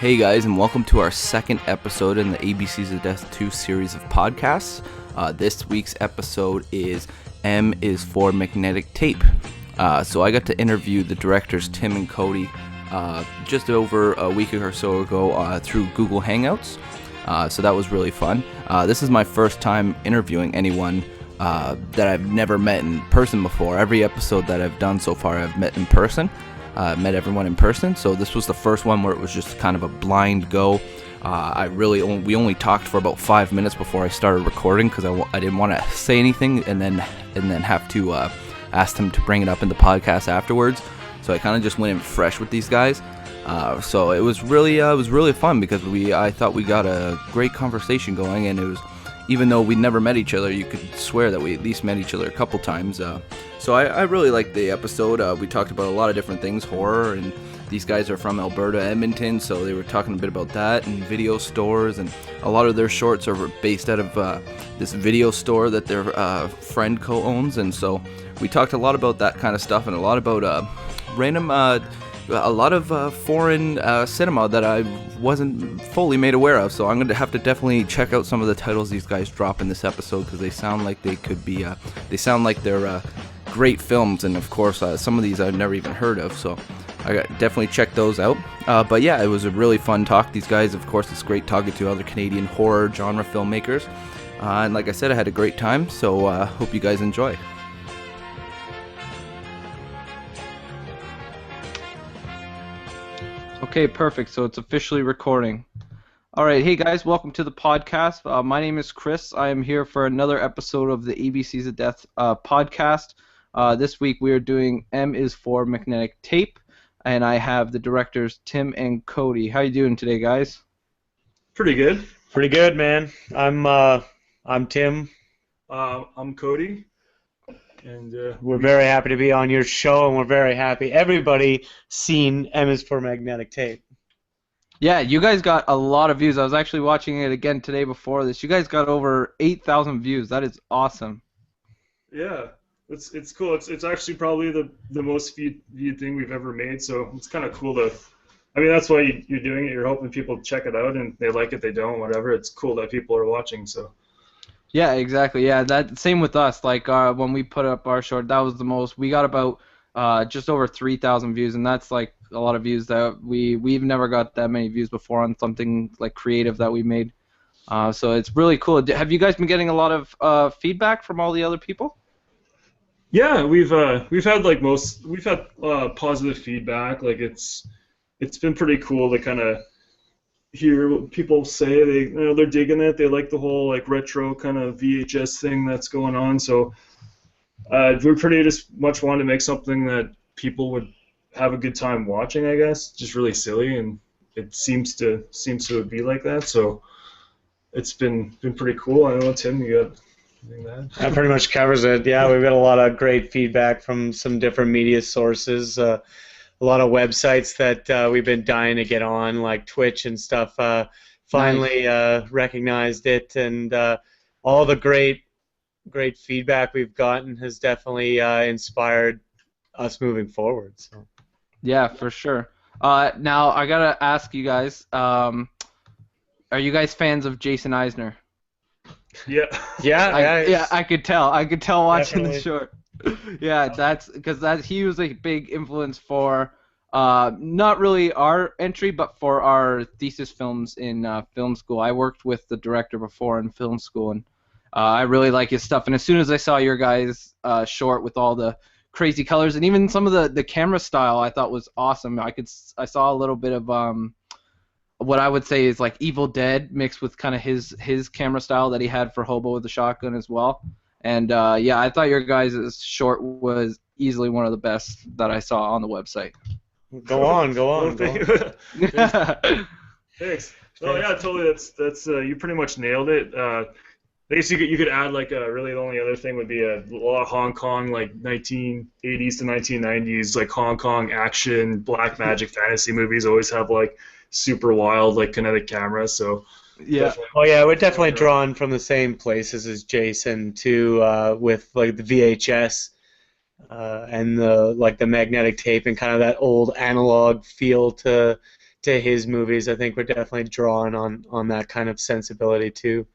Hey guys, and welcome to our second episode in the ABCs of Death 2 series of podcasts. This week's episode is M is for Magnetic Tape. So I got to interview the directors Tim and Cody just over a week or so ago through Google Hangouts. So that was really fun. This is my first time interviewing anyone that I've never met in person before. Every episode that I've done so far I've met in person. Met everyone in person, so this was the first one where it was just kind of a blind go. We only talked for about 5 minutes before I started recording because I didn't want to say anything and then have to ask them to bring it up in the podcast afterwards. So I kind of just went in fresh with these guys. So it was really fun because I thought we got a great conversation going, and it was, even though we never met each other, you could swear that we at least met each other a couple times. So I really liked the episode. We talked about a lot of different things, horror, and these guys are from Alberta, Edmonton, so they were talking a bit about that and video stores, and a lot of their shorts are based out of this video store that their friend co-owns, and so we talked a lot about that kind of stuff and a lot about a lot of foreign cinema that I wasn't fully made aware of, so I'm going to have to definitely check out some of the titles these guys drop in this episode because they sound like they could be, they're great films, and of course some of these I've never even heard of, so I got definitely check those out. But yeah, it was a really fun talk. These guys, of course, it's great talking to other Canadian horror genre filmmakers, and like I said, I had a great time, so hope you guys enjoy. Okay, perfect. So it's officially recording. All right, hey guys, welcome to the podcast. My name is Chris. I am here for another episode of the ABCs of Death podcast. This week we are doing M is for Magnetic Tape, and I have the directors Tim and Cody. How you doing today, guys? Pretty good. Pretty good, man. I'm Tim. I'm Cody, and We're very happy to be on your show, and we're very happy everybody seen M is for Magnetic Tape. Yeah, you guys got a lot of views. I was actually watching it again today before this. You guys got over 8,000 views. That is awesome. yeah, it's cool. It's actually probably the most viewed thing we've ever made. So it's kind of cool to. I mean, that's why you're doing it. You're hoping people check it out, and they like it, they don't, whatever. It's cool that people are watching. So. Yeah, exactly. Yeah, that same with us. Like when we put up our short, that was the most. We got about just over 3,000 views, and that's like a lot of views that we've never got that many views before on something like creative that we made. So it's really cool. Have you guys been getting a lot of feedback from all the other people? Yeah, we've had positive feedback. Like it's been pretty cool to kind of hear what people say. They're digging it. They like the whole like retro kind of VHS thing that's going on. So we're pretty just much wanting to make something that people would have a good time watching. I guess just really silly, and it seems to be like that. So it's been pretty cool. I don't know, Tim, you got anything to add? That pretty much covers it. Yeah, we've got a lot of great feedback from some different media sources. A lot of websites that we've been dying to get on, like Twitch and stuff, finally recognized it, and all the great feedback we've gotten has definitely inspired us moving forward. So. Yeah, for sure. Now I gotta ask you guys: are you guys fans of Jason Eisner? Yeah. Yeah, I could tell. I could tell watching Definitely. the short. Yeah, that's because he was a big influence for not really our entry, but for our thesis films in film school. I worked with the director before in film school, and I really like his stuff. And as soon as I saw your guys' short with all the crazy colors and even some of the camera style, I thought was awesome. I saw a little bit of what I would say is like Evil Dead mixed with kind of his camera style that he had for Hobo with the Shotgun as well. And yeah, I thought your guys' short was easily one of the best that I saw on the website. Go on. Thanks. Oh yeah, totally. That's you pretty much nailed it. I guess you could add like really the only other thing would be a lot of Hong Kong like 1980s to 1990s like Hong Kong action black magic fantasy movies always have like super wild like kinetic cameras. So Yeah. Oh yeah, we're definitely drawn from the same places as Jason too, with like the VHS and the magnetic tape and kind of that old analog feel to to his movies. I think we're definitely drawing on that kind of sensibility too.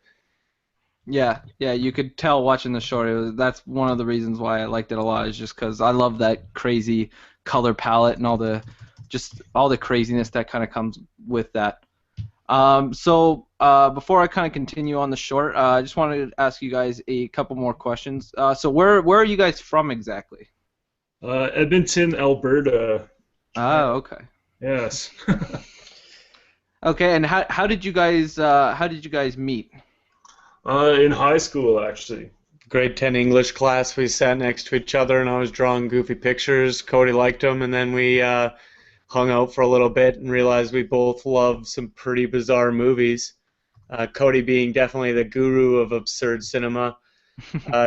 Yeah, you could tell watching the short. That's one of the reasons why I liked it a lot. Is just because I love that crazy color palette and all the craziness that kind of comes with that. So before I kind of continue on the short, I just wanted to ask you guys a couple more questions. So where are you guys from exactly? Edmonton, Alberta. Okay. Yes. Okay, and how did you guys meet? In high school, actually. Grade 10 English class, we sat next to each other, and I was drawing goofy pictures. Cody liked them, and then we hung out for a little bit and realized we both love some pretty bizarre movies. Cody, being definitely the guru of absurd cinema,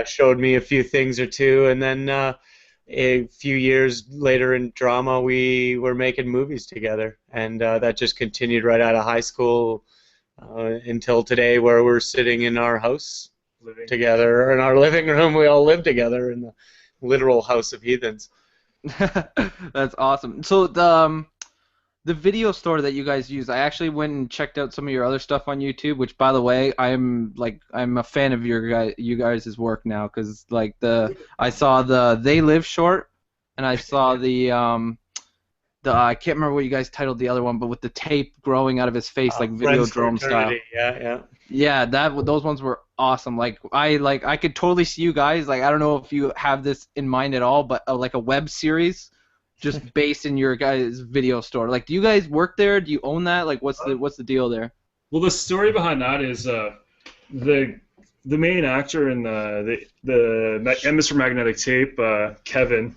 showed me a few things or two, and then a few years later in drama, we were making movies together, and that just continued right out of high school until today, where we're sitting in our house together, in our living room. We all live together in the literal house of heathens. That's awesome. So the video store that you guys use, I actually went and checked out some of your other stuff on YouTube. Which, by the way, I'm a fan of you guys' work now, because I saw the They Live short, and I saw the I can't remember what you guys titled the other one, but with the tape growing out of his face, like Videodrome style. Yeah, those ones were awesome. I could totally see you guys. I don't know if you have this in mind at all, but like a web series, just based in your guys' video store. Do you guys work there? Do you own that? What's the deal there? Well, the story behind that is the main actor in the M is for Magnetic Tape, Kevin,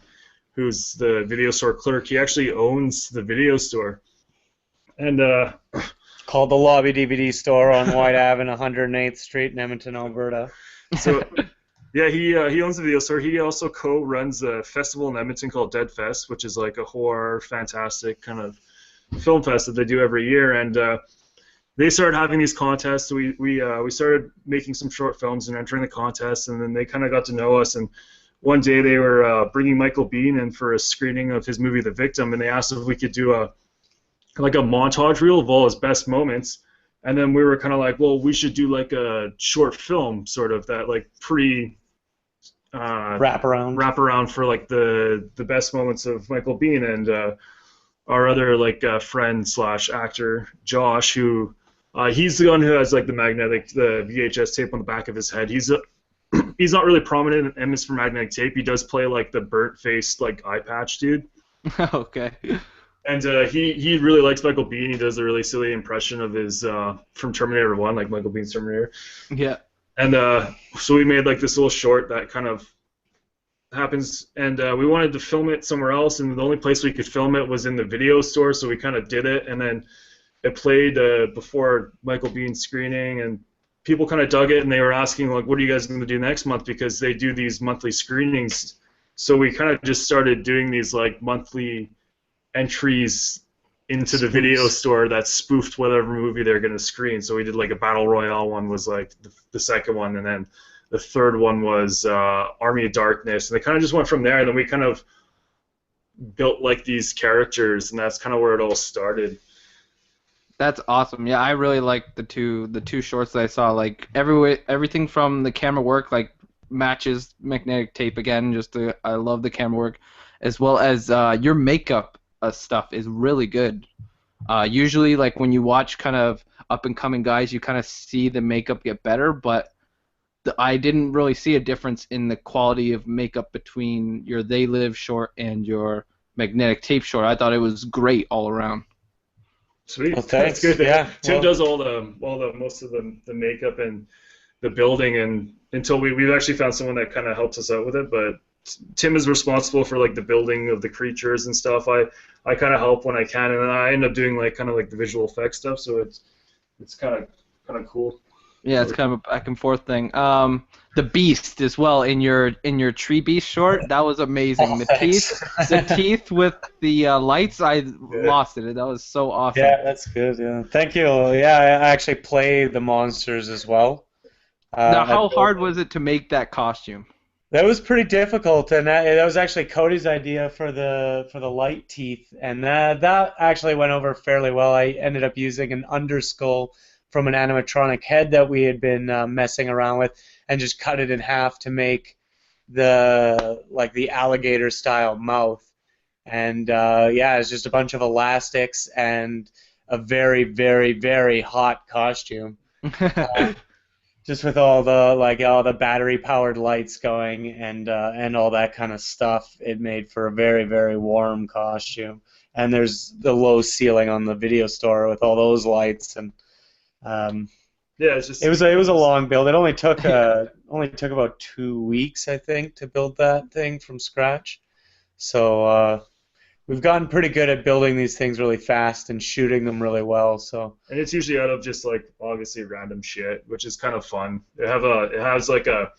who's the video store clerk. He actually owns the video store, and called the Lobby DVD Store on White Ave, 108th Street in Edmonton, Alberta. So, yeah, he owns the video store. He also co-runs a festival in Edmonton called Dead Fest, which is like a horror, fantastic kind of film fest that they do every year. And they started having these contests. So we started making some short films and entering the contest, and then they kind of got to know us. And one day they were bringing Michael Biehn in for a screening of his movie The Victim, and they asked if we could do a montage reel of all his best moments. And then we were kind of like, well, we should do like a short film, sort of that wrap around for like the best moments of Michael Biehn. And our other friend / actor Josh, who he's the one who has the VHS tape on the back of his head. He's not really prominent in M is for Magnetic Tape. He does play the burnt faced eye patch dude. Okay. And he really likes Michael Biehn. He does a really silly impression of his from Terminator 1, like Michael Bihn's Terminator. Yeah. And so we made this little short that kind of happens, and we wanted to film it somewhere else, and the only place we could film it was in the video store, so we kind of did it, and then it played before Michael Bihn's screening, and people kind of dug it, and they were asking, what are you guys going to do next month, because they do these monthly screenings. So we kind of just started doing these monthly entries into the video store that spoofed whatever movie they're going to screen. So we did a Battle Royale one was the second one, and then the third one was Army of Darkness, and they kind of just went from there, and then we kind of built these characters, and that's kind of where it all started. That's awesome. Yeah, I really like the two shorts that I saw. Everything from the camera work matches Magnetic Tape again. I love the camera work, as well as your makeup stuff is really good. Usually, when you watch kind of up and coming guys, you kind of see the makeup get better, but I didn't really see a difference in the quality of makeup between your They Live short and your Magnetic Tape short. I thought it was great all around. Sweet. Well, thanks. That's good. Yeah. Tim does all the most of the makeup and the building, and until we've actually found someone that kind of helps us out with it, but Tim is responsible for the building of the creatures and stuff. I kind of help when I can, and then I end up doing the visual effects stuff. So it's kind of cool. Yeah, it's kind of a back and forth thing. The Beast as well in your Tree Beast short, that was amazing. The teeth with the lights, I lost it. That was so awesome. Yeah, that's good. Yeah, thank you. Yeah, I actually play the monsters as well. Now, how hard was it to make that costume? That was pretty difficult, and that was actually Cody's idea for the light teeth, and that actually went over fairly well. I ended up using an underskull from an animatronic head that we had been messing around with, and just cut it in half to make the alligator style mouth. And yeah, it's just a bunch of elastics and a very, very, very hot costume. Just with all the battery powered lights going and all that kind of stuff, it made for a very, very warm costume. And there's the low ceiling on the video store with all those lights, and Yeah, it's just it was a long build. It only took about 2 weeks, I think, to build that thing from scratch. So we've gotten pretty good at building these things really fast and shooting them really well. So and it's usually out of just like obviously random shit, which is kind of fun. It has like a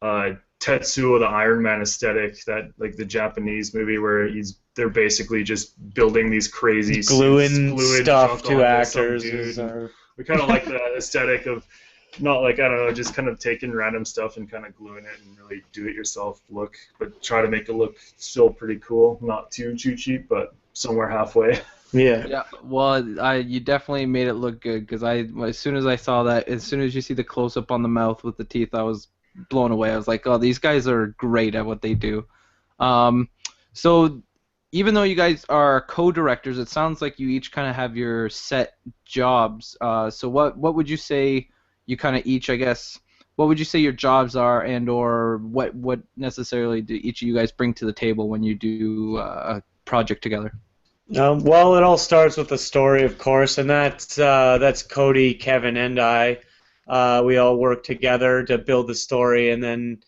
Tetsuo the Iron Man aesthetic, that like the Japanese movie where they're basically just building these crazy gluing stuff junk to onto actors. some dude. We kind of like that aesthetic of not like, I don't know, just kind of taking random stuff and kind of gluing it and really do-it-yourself look, but try to make it look still pretty cool, not too cheap, but somewhere halfway. Yeah. Yeah, well, you definitely made it look good, because as soon as I saw that, as soon as you see the close-up on the mouth with the teeth, I was blown away. I was like, oh, these guys are great at what they do. So even though you guys are co-directors, it sounds like you each kind of have your set jobs. So what would you say you kind of each, I guess, what would you say your jobs are, and or what necessarily do each of you guys bring to the table when you do a project together? Well, it all starts with the story, of course, and that's Cody, Kevin, and I. We all work together to build the story, and then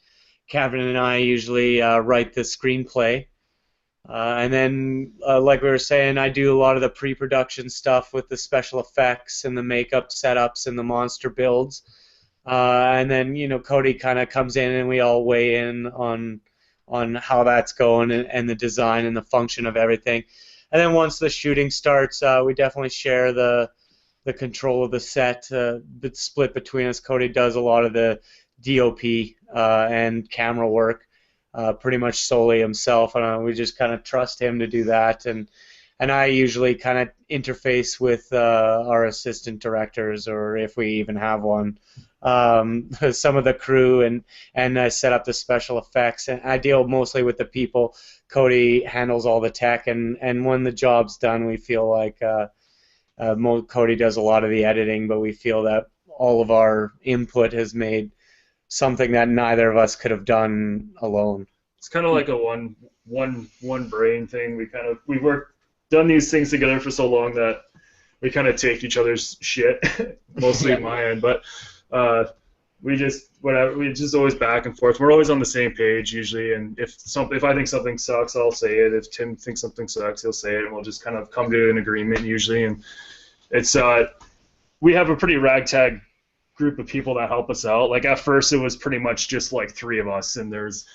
Kevin and I usually write the screenplay. And then, like we were saying, I do a lot of the pre-production stuff with the special effects and the makeup setups and the monster builds. And then, Cody kind of comes in and we all weigh in on how that's going and the design and the function of everything. And then once the shooting starts, we definitely share the control of the set, but split between us. Cody does a lot of the DOP and camera work. Pretty much solely himself, and we just kind of trust him to do that. And I usually kind of interface with our assistant directors, or if we even have one, some of the crew, and I set up the special effects. And I deal mostly with the people. Cody handles all the tech, and when the job's done, we feel like Cody does a lot of the editing, but we feel that all of our input has made something that neither of us could have done alone. It's kind of like a one brain thing. We've done these things together for so long that we kind of take each other's shit, mostly my end, but we just always back and forth. We're always on the same page usually, and if I think something sucks, I'll say it. If Tim thinks something sucks, he'll say it, and we'll just kind of come to an agreement usually. And it's we have a pretty ragtag group of people that help us out. Like at first it was pretty much just like three of us, and there's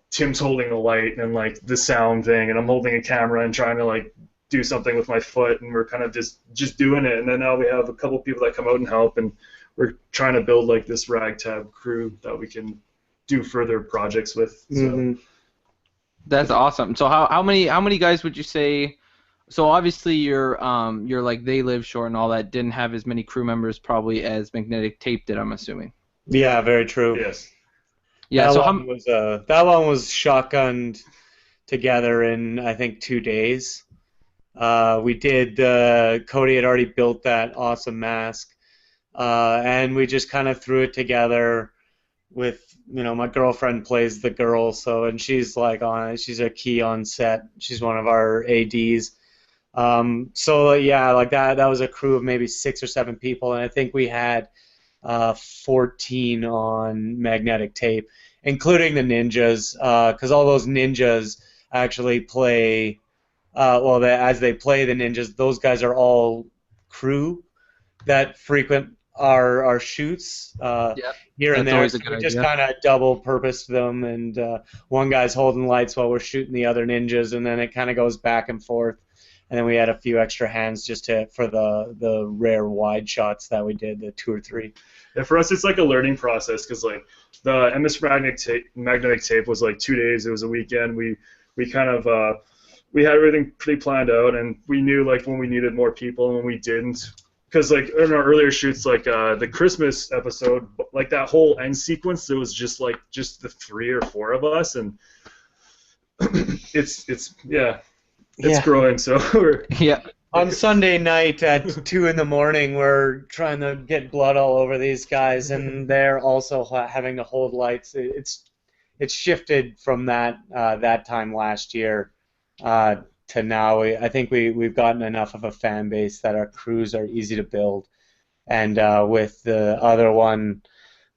Tim's holding a light and like the sound thing, and I'm holding a camera and trying to like do something with my foot, and we're kind of just doing it. And then now we have a couple people that come out and help, and we're trying to build like this ragtag crew that we can do further projects with. So. Mm-hmm. That's awesome. So how many guys would you say? So obviously you're like They Live Short and all that didn't have as many crew members probably as Magnetic Tape did, I'm assuming. Yeah, very true. Yes. Yeah. That So one was shotgunned together in I think 2 days. We did. Cody had already built that awesome mask, and we just kind of threw it together. With my girlfriend plays the girl, and she's like she's a key on set. She's one of our ADs. So yeah, like that was a crew of maybe 6 or 7 people, and I think we had 14 on Magnetic Tape, including the ninjas, because all those ninjas actually play. As they play the ninjas, those guys are all crew that frequent our shoots here and there. So we just kind of double-purposed them, and one guy's holding lights while we're shooting the other ninjas, and then it kind of goes back and forth. And then we had a few extra hands just for the rare wide shots that we did, the 2 or 3. Yeah, for us it's like a learning process, because like the MS magnetic tape was like 2 days. It was a weekend. We kind of we had everything pretty planned out, and we knew like when we needed more people and when we didn't. Because like in our earlier shoots, like the Christmas episode, like that whole end sequence, it was just the 3 or 4 of us, and it's growing. So we're On Sunday night at 2 in the morning, we're trying to get blood all over these guys, and they're also having to hold lights. It's shifted from that time last year to now. I think we've gotten enough of a fan base that our crews are easy to build, and with the other one,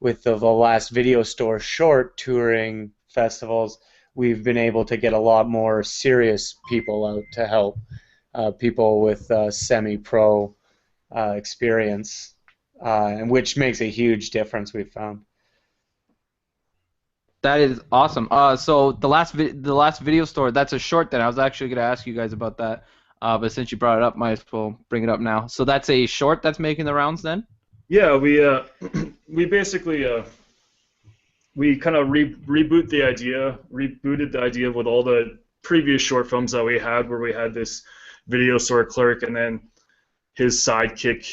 with the last video store short touring festivals, we've been able to get a lot more serious people out to help. People with semi-pro experience, and which makes a huge difference, we've found. That is awesome. So the last video store, that's a short. Then I was actually going to ask you guys about that, but since you brought it up, might as well bring it up now. So that's a short that's making the rounds then? Yeah, we basically we kind of rebooted the idea with all the previous short films that we had, where we had this video store clerk and then his sidekick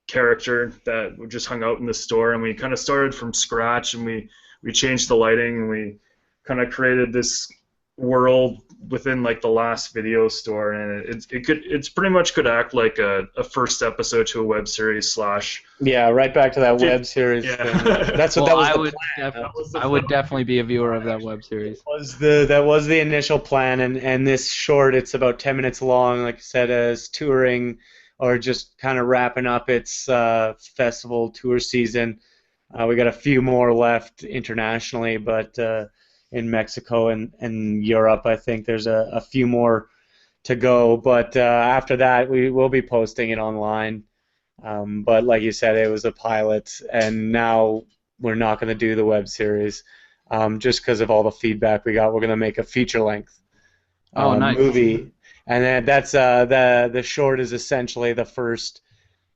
character that just hung out in the store, and we kind of started from scratch, and we changed the lighting, and we kind of created this world within like the last video store, and it's pretty much could act like a first episode to a web series / right back to that web series thing. That's what that was. I would definitely be a viewer of that web series. That was the initial plan, and this short, it's about 10 minutes long, like I said, as touring or just kind of wrapping up its festival tour season. We got a few more left internationally, but in Mexico and Europe, I think there's a few more to go. But after that, we will be posting it online. But like you said, it was a pilot, and now we're not going to do the web series just because of all the feedback we got. We're going to make a feature-length nice. movie, and then that's the short is essentially the first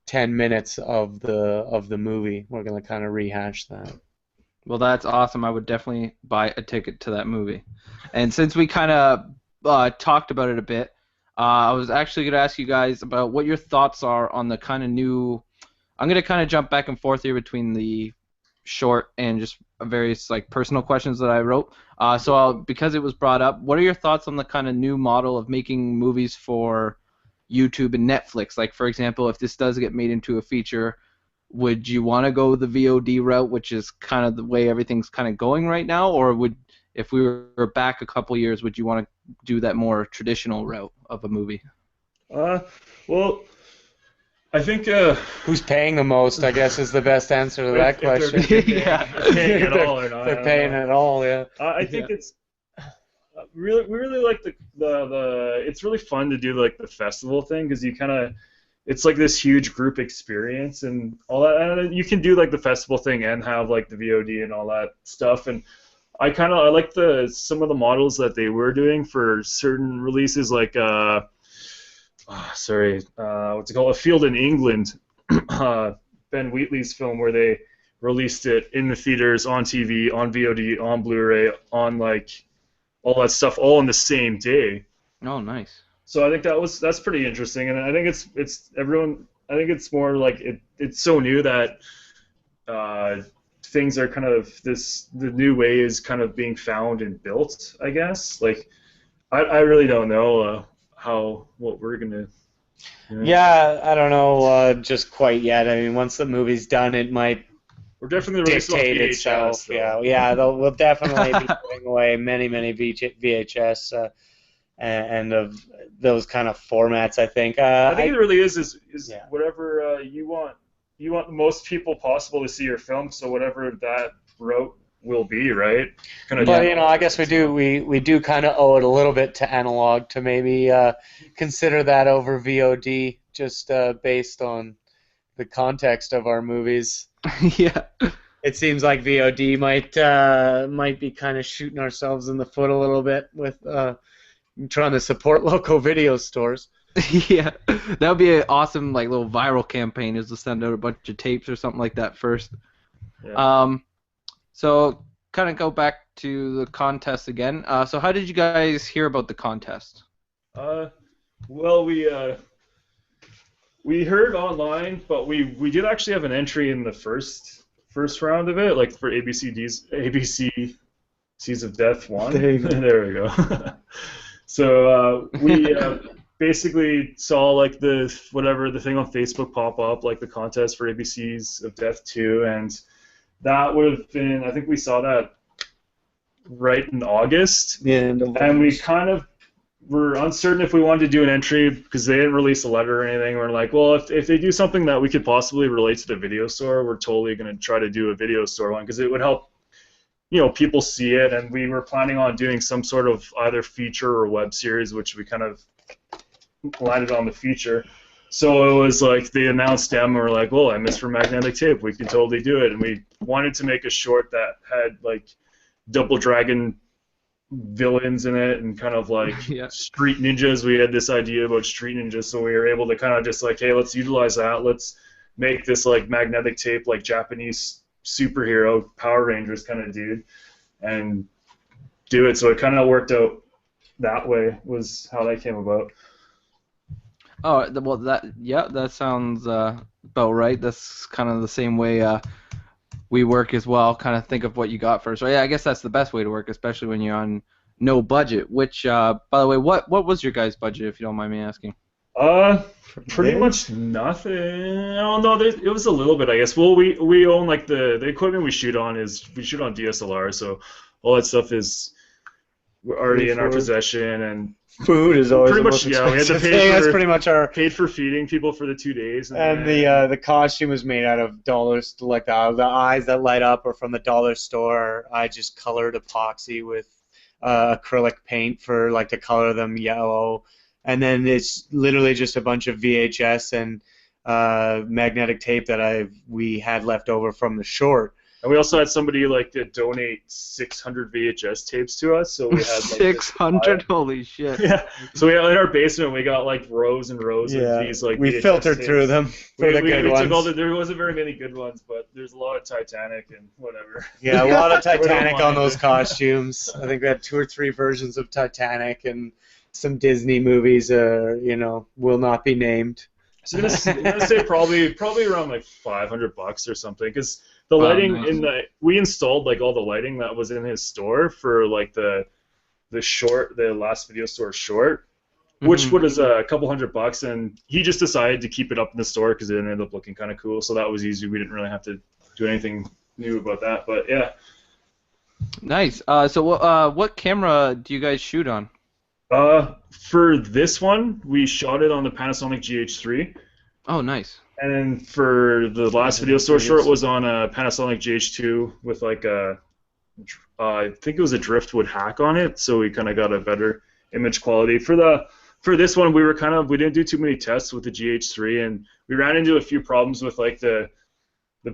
10 minutes of the movie. We're going to kind of rehash that. Well, that's awesome. I would definitely buy a ticket to that movie. And since we kind of talked about it a bit, I was actually going to ask you guys about what your thoughts are on the kind of new... I'm going to kind of jump back and forth here between the short and just various like personal questions that I wrote. Because it was brought up, what are your thoughts on the kind of new model of making movies for YouTube and Netflix? Like, for example, if this does get made into a feature, would you want to go the VOD route, which is kind of the way everything's kind of going right now, or if we were back a couple years, would you want to do that more traditional route of a movie? Well, I think who's paying the most, I guess, is the best answer to that question. They're paying it all or not. They're paying it all, yeah. I think it's we really like the it's really fun to do like the festival thing, because you kind of, it's like this huge group experience and all that. And you can do like the festival thing and have like the VOD and all that stuff. And I like some of the models that they were doing for certain releases, like what's it called? A Field in England, Ben Wheatley's film, where they released it in the theaters, on TV, on VOD, on Blu-ray, on like all that stuff, all on the same day. Oh, nice. So I think that's pretty interesting, and I think it's everyone. I think it's more like it's so new that things are kind of the new way is kind of being found and built, I guess. Like I really don't know what we're gonna. Yeah, I don't know just quite yet. I mean, once the movie's done, it might. We're definitely dictate itself. Yeah, we'll definitely be throwing away many VHS. And of those kind of formats, I think. I think it really is whatever you want. You want the most people possible to see your film, so whatever that route will be, right? But I guess we do kind of owe it a little bit to analog to maybe consider that over VOD, just based on the context of our movies. Yeah. It seems like VOD might be kind of shooting ourselves in the foot a little bit with. Trying to support local video stores. Yeah, that would be an awesome like little viral campaign, is to send out a bunch of tapes or something like that first. Yeah. So kind of go back to the contest again. So how did you guys hear about the contest? Well, we heard online, but we did actually have an entry in the first round of it, like for ABCs of Death 1. There you go. There we go. So we basically saw like the thing on Facebook pop up, like the contest for ABCs of Death 2, and that would have been, I think we saw that right in August, Yeah, and we kind of were uncertain if we wanted to do an entry because they didn't release a letter or anything. We're like, well, if they do something that we could possibly relate to the video store, we're totally going to try to do a video store one because it would help, people see it. And we were planning on doing some sort of either feature or web series, which we kind of landed on the feature. So it was like they announced them, and we're like, well, I missed for magnetic tape. We can totally do it. And we wanted to make a short that had like Double Dragon villains in it and kind of like street ninjas. We had this idea about street ninjas, so we were able to kind of just like, hey, let's utilize that. Let's make this like magnetic tape, like Japanese superhero Power Rangers kind of dude, and do it. So it kind of worked out that way. Was how that came about. Oh, well, that sounds about right. That's kind of the same way we work as well. Kind of think of what you got first. So yeah, I guess that's the best way to work, especially when you're on no budget. Which, by the way, what was your guys' budget, if you don't mind me asking? Pretty much nothing. Oh no, it was a little bit, I guess. Well, we own like the equipment we shoot on DSLR, so all that stuff is already in our possession, and food is always pretty the much most we had to expensive pay thing. for, That's pretty much our. paid for feeding people for the 2 days, And the costume was made out of dollars, like the eyes that light up are from the dollar store. I just colored epoxy with acrylic paint for like to color them yellow, and then it's literally just a bunch of VHS and magnetic tape that we had left over from the short. And we also had somebody like to donate 600 VHS tapes to us, so we had like 600. Holy shit! Yeah, so we had in our basement we got like rows and rows of these like we VHS filtered tapes. through them for the good ones. There wasn't very many good ones, but there's a lot of Titanic and whatever. Yeah, a lot of Titanic on those costumes. I think we had 2 or 3 versions of Titanic and some Disney movies. Will not be named. So I'm gonna say probably around like $500 or something, because the lighting nice. We installed like all the lighting that was in his store for like the last video store short, which was a couple $100, and he just decided to keep it up in the store because it ended up looking kind of cool. So that was easy. We didn't really have to do anything new about that. But yeah. Nice. So what camera do you guys shoot on? For this one, we shot it on the Panasonic GH3. Oh, nice. And then for the last video store short was on a Panasonic GH2 with like I think it was a driftwood hack on it, so we kind of got a better image quality. For this one, we didn't do too many tests with the GH3, and we ran into a few problems with like the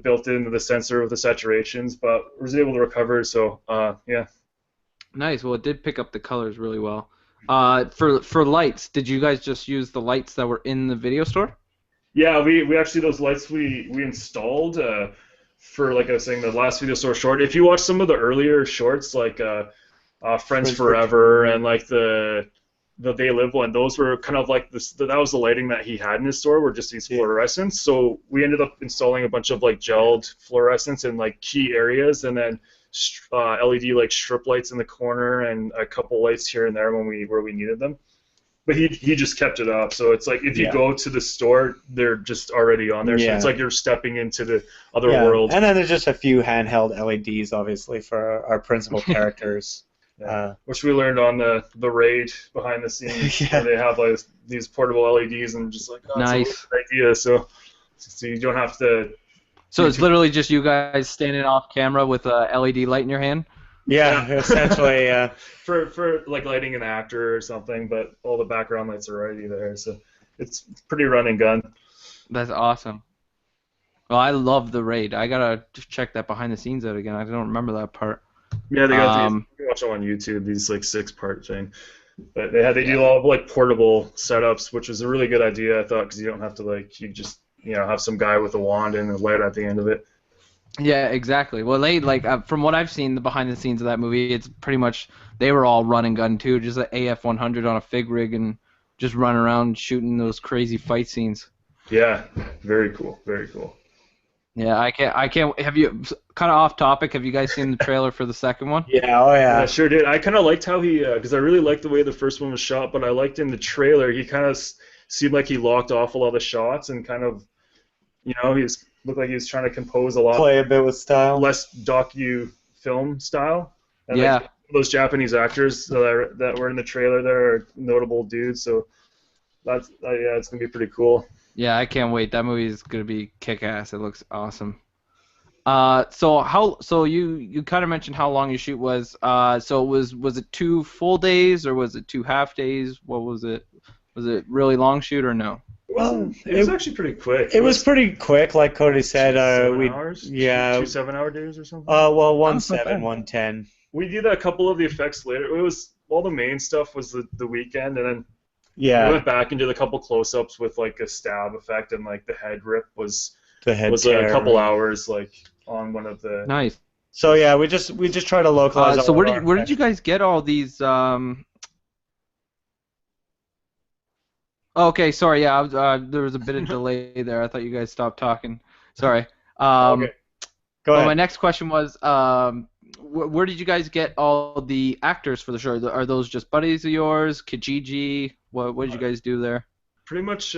built-in the sensor with the saturations, but we was able to recover. So yeah. Nice. Well, it did pick up the colors really well. For lights, did you guys just use the lights that were in the video store? Yeah, we actually, those lights we installed for, like I was saying, the last video store short. If you watch some of the earlier shorts, like Friends Forever and like the They Live one, those were kind of like that was the lighting that he had in his store, were just these fluorescents. So we ended up installing a bunch of like gelled fluorescents in like key areas, and then LED like strip lights in the corner and a couple lights here and there where we needed them. But he just kept it up, so it's like if you go to the store, they're just already on there. So it's like you're stepping into the other world. And then there's just a few handheld LEDs, obviously, for our principal characters. Which we learned on the raid behind the scenes. Where they have like these portable LEDs, and just like, oh, nice. That's a good idea. So you don't have to. So it's literally just you guys standing off camera with a LED light in your hand? Yeah, essentially. For like lighting an actor or something, but all the background lights are already there, so it's pretty run and gun. That's awesome. Well, I love the raid. I gotta just check that behind the scenes out again. I don't remember that part. Yeah, they got you can watch them on YouTube. These like 6-part thing, but they do all of like portable setups, which is a really good idea, I thought, because you don't have to you just have some guy with a wand and a light at the end of it. Yeah, exactly. Well, they like from what I've seen, the behind the scenes of that movie, it's pretty much they were all run and gun too, just an AF-100 on a fig rig and just running around shooting those crazy fight scenes. Yeah, very cool, very cool. Yeah, I can't. Have you kind of off topic? Have you guys seen the trailer for the second one? Yeah, oh Yeah, yeah. I sure did. I kind of liked how he, because I really liked the way the first one was shot, but I liked in the trailer he kind of seemed like he locked off a lot of shots and kind of, he's looked like he was trying to compose a lot Play a bit with style. less docu film style. And like Yeah, those Japanese actors that were in the trailer there are notable dudes, so that's yeah, it's gonna be pretty cool. yeah, I can't wait. That movie is gonna be kick-ass. It looks awesome. So you kind of mentioned how long your shoot was. So was it 2 full days or was it 2 half days? What was it? Was it really long shoot or no? It was actually pretty quick. It was pretty quick, like Cody said. 7 hours? Yeah. Two 7-hour days or something? Well, That's not 1/7, bad. 1/10. We did a couple of the effects later. It was all the main stuff was the weekend, and then we Yeah, went back and did a couple close-ups with like a stab effect, and like the head rip was the head was tear. a couple hours like on one of the. Nice. So yeah, we just try to localize. So all of our where did you effects. guys get all these? Okay, sorry. Yeah, there was a bit of delay there. I thought you guys stopped talking. Sorry. Okay. Go Well, ahead. my next question was, where did you guys get all the actors for the show? Are those just buddies of yours? Kijiji? What did you guys do there? Pretty much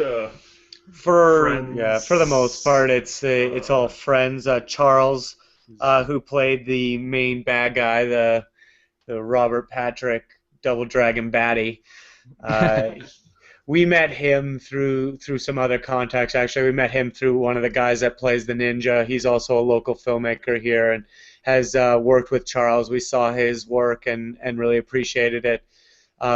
For the most part, it's all friends. Charles, who played the main bad guy, the Robert Patrick Double Dragon Batty. We met him through some other contacts. Actually, we met him through one of the guys that plays the Ninja. He's also a local filmmaker here and has worked with Charles. We saw his work and really appreciated it.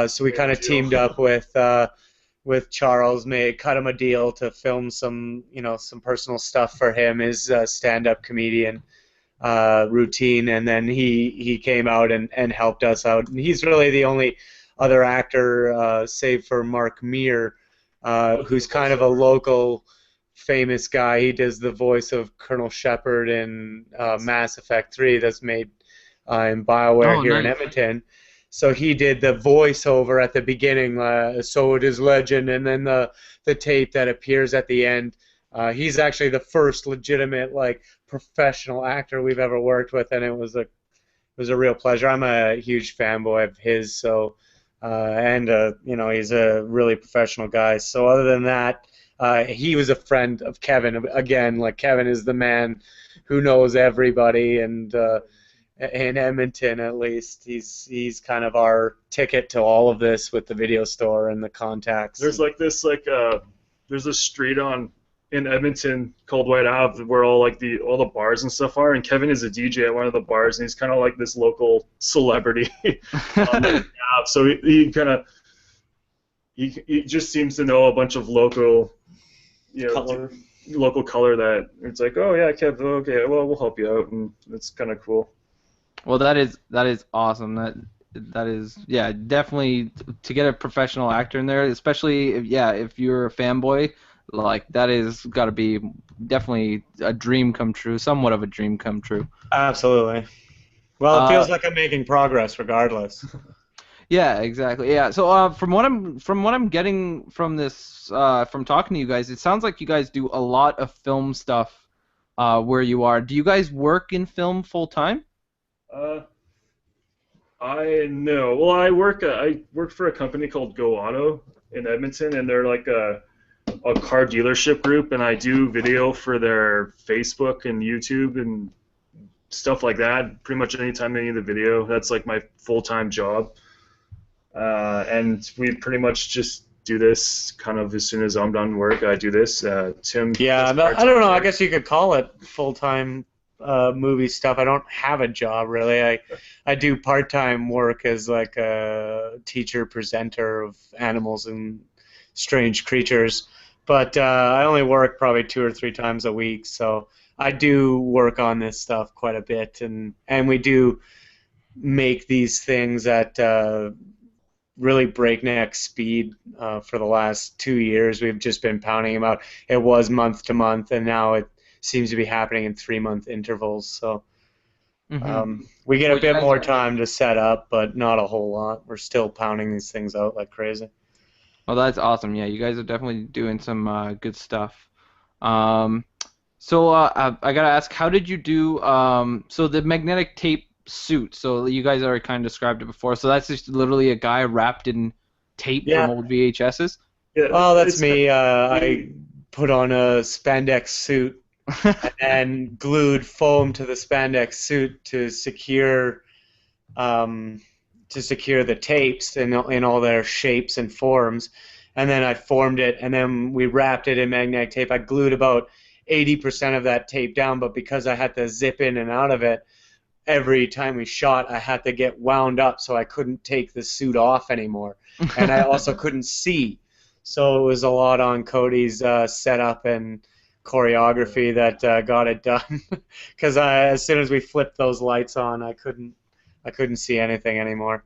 So we kind of teamed up with Charles, cut him a deal to film some personal stuff for him, his stand-up comedian routine, and then he came out and helped us out. And he's really the only other actor, save for Mark Meir, who's kind of a local famous guy. He does the voice of Colonel Shepard in Mass Effect 3 that's made in BioWare here in Nice. Edmonton. So he did the voiceover at the beginning, so it is legend, and then the tape that appears at the end. He's actually the first legitimate professional actor we've ever worked with, and it was a real pleasure. I'm a huge fanboy of his, so and he's a really professional guy. So other than that, he was a friend of Kevin. Again, Kevin is the man who knows everybody, and in Edmonton at least, he's kind of our ticket to all of this with the video store and the contacts. There's there's a street in Edmonton called White Ave where all the bars and stuff are, and Kevin is a DJ at one of the bars, and he's kind of like this local celebrity on the app. So he kind of he just seems to know a bunch of local Color. local color that it's like, oh yeah, Kev, okay, well we'll help you out, and it's kind of cool. Well, that is awesome. That is, yeah, definitely to get a professional actor in there, especially if you're a fanboy, that is got to be definitely a dream come true, somewhat of a dream come true. Absolutely. Well, it feels like I'm making progress regardless. Yeah, exactly. Yeah. So from what I'm getting from this from talking to you guys, it sounds like you guys do a lot of film stuff where you are. Do you guys work in film full time? I know. Well, I work for a company called Go Auto in Edmonton, and they're like a car dealership group, and I do video for their Facebook and YouTube and stuff like that. Pretty much anytime they need the video, that's like my full-time job. And we pretty much just do this kind of as soon as I'm done work. I do this. Tim. Yeah, does I part-time don't know. I work. guess you could call it full-time movie stuff. I don't have a job really. I do part-time work as like a teacher presenter of animals and strange creatures, but I only work probably 2 or 3 times a week. So I do work on this stuff quite a bit, and we do make these things at really breakneck speed for the last 2 years. We've just been pounding them out. It was month to month, and now it seems to be happening in 3-month intervals. So Mm-hmm. we get Well, a you bit guys more are- time to set up, but not a whole lot. We're still pounding these things out like crazy. Well, that's awesome. Yeah, you guys are definitely doing some good stuff. Um, I gotta ask, how did you do? So the magnetic tape suit. So you guys already kind of described it before. So that's just literally a guy wrapped in tape Yeah. from old VHSs. Yeah, Well, that's it's me. I put on a spandex suit and glued foam to the spandex suit to secure the tapes in all their shapes and forms. And then I formed it, and then we wrapped it in magnetic tape. I glued about 80% of that tape down, but because I had to zip in and out of it every time we shot, I had to get wound up so I couldn't take the suit off anymore. And I also couldn't see. So it was a lot on Cody's setup and choreography that got it done. Because as soon as we flipped those lights on, I couldn't see anything anymore.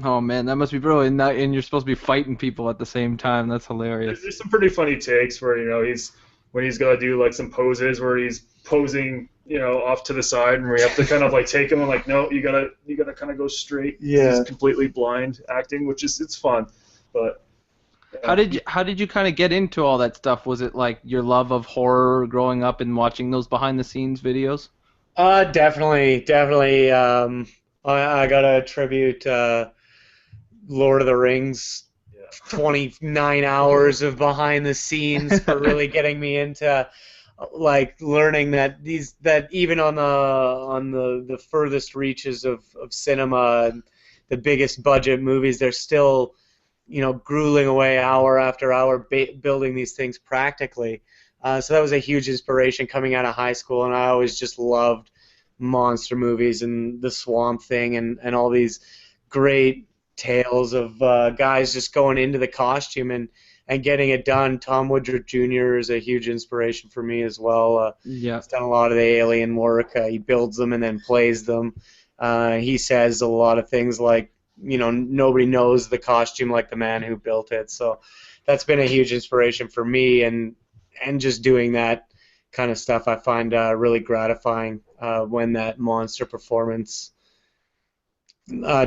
Oh man, that must be brilliant. And you're supposed to be fighting people at the same time. That's hilarious. There's some pretty funny takes where he's got to do like some poses where he's posing off to the side, and we have to kind of like take him and like, no, you gotta kind of go straight. Yeah. He's completely blind acting, which is it's fun, but. How did you kind of get into all that stuff? Was it like your love of horror growing up and watching those behind the scenes videos? Definitely. I gotta attribute Lord of the Rings 29 hours of behind the scenes for really getting me into like learning that even on the furthest reaches of cinema and the biggest budget movies, they're still grueling away hour after hour building these things practically. So that was a huge inspiration coming out of high school, and I always just loved monster movies and the Swamp Thing and all these great tales of guys just going into the costume and getting it done. Tom Woodruff Jr. is a huge inspiration for me as well. Yeah. He's done a lot of the alien work. He builds them and then plays them. He says a lot of things like, nobody knows the costume like the man who built it. So that's been a huge inspiration for me, and just doing that kind of stuff I find really gratifying when that monster performance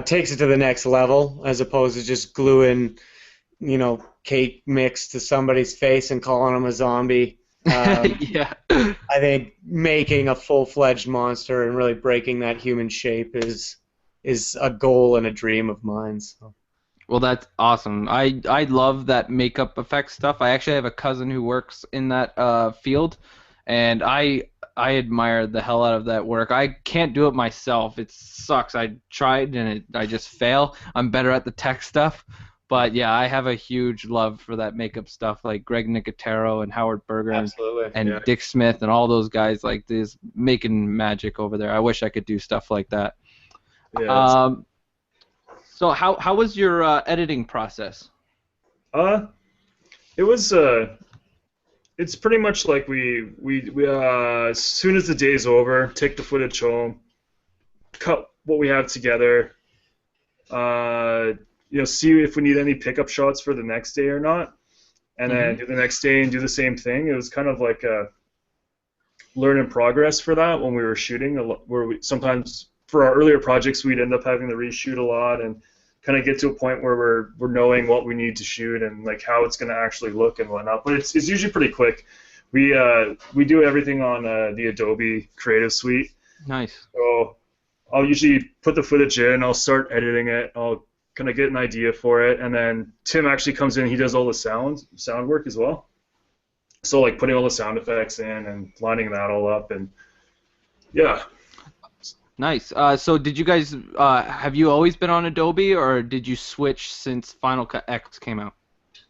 takes it to the next level, as opposed to just gluing, cake mix to somebody's face and calling them a zombie. Yeah. I think making a full-fledged monster and really breaking that human shape is a goal and a dream of mine. So. Well, that's awesome. I love that makeup effects stuff. I actually have a cousin who works in that field, and I admire the hell out of that work. I can't do it myself. It sucks. I tried and I just fail. I'm better at the tech stuff. But yeah, I have a huge love for that makeup stuff, like Greg Nicotero and Howard Berger and Dick Smith and all those guys like this making magic over there. I wish I could do stuff like that. Yeah, so how was your editing process? it was it's pretty much like we as soon as the day's over, take the footage home, cut what we have together, see if we need any pickup shots for the next day or not, and then do the next day and do the same thing. It was kind of like a learn in progress for that when we were shooting, where we sometimes for our earlier projects we'd end up having to reshoot a lot and kind of get to a point where we're knowing what we need to shoot and like how it's going to actually look and whatnot. But it's usually pretty quick. We do everything on the Adobe Creative Suite. Nice. So I'll usually put the footage in, I'll start editing it, I'll kind of get an idea for it, and then Tim actually comes in, he does all the sound work as well. So like putting all the sound effects in and lining that all up, and yeah. Nice. So did you guys have you always been on Adobe, or did you switch since Final Cut X came out?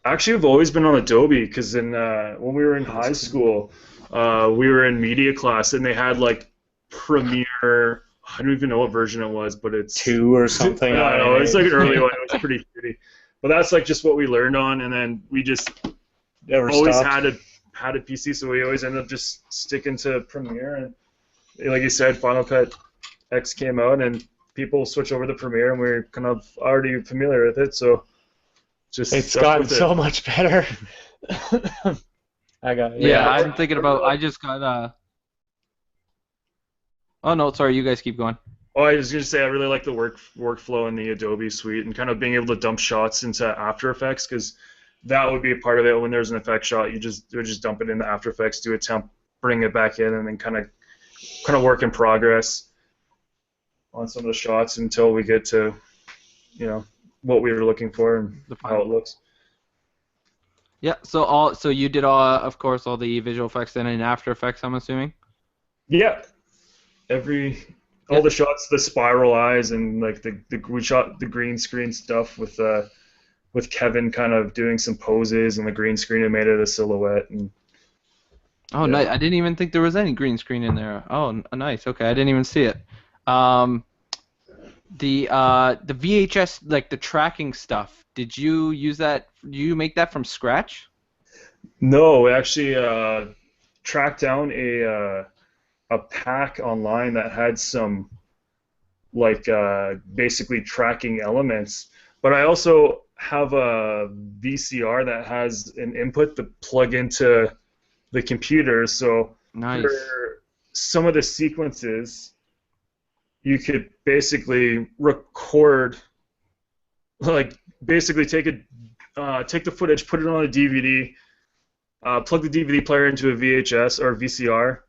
Actually, I've always been on Adobe because when we were in high school, we were in media class and they had like Premiere. I don't even know what version it was, but it's 2 or something. I don't know. It's like an early one. It was pretty shitty. But that's like just what we learned on, and then we just always had a PC, so we always ended up just sticking to Premiere. And like you said, Final Cut X came out, and people switch over to Premiere, and we're kind of already familiar with it, so just it's gotten so much better. I'm thinking about. I just got Oh no, sorry, you guys keep going. Oh, I was gonna say I really like the workflow in the Adobe suite and kind of being able to dump shots into After Effects, because that would be a part of it. When there's an effect shot, you just dump it into After Effects, do a temp, bring it back in, and then kind of work in progress on some of the shots until we get to, what we were looking for and how it looks. Yeah. So you did of course, all the visual effects then in After Effects, I'm assuming. Yeah, all the shots, the spiral eyes, and like we shot the green screen stuff with Kevin kind of doing some poses and the green screen and made it a silhouette. And Oh, nice. I didn't even think there was any green screen in there. Oh, nice. Okay, I didn't even see it. Um, the VHS, like the tracking stuff. Did you use that? Did you make that from scratch? No, we actually tracked down a pack online that had some like basically tracking elements, but I also have a VCR that has an input to plug into the computer. So Nice. for some of the sequences, you could basically record, like basically take the footage, put it on a DVD, plug the DVD player into a VHS or VCR,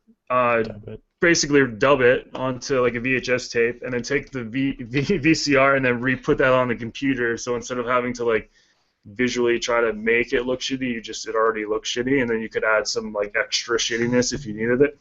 basically dub it onto like a VHS tape, and then take the VCR and then re-put that on the computer. So instead of having to like visually try to make it look shitty, it already looks shitty, and then you could add some like extra shittiness if you needed it.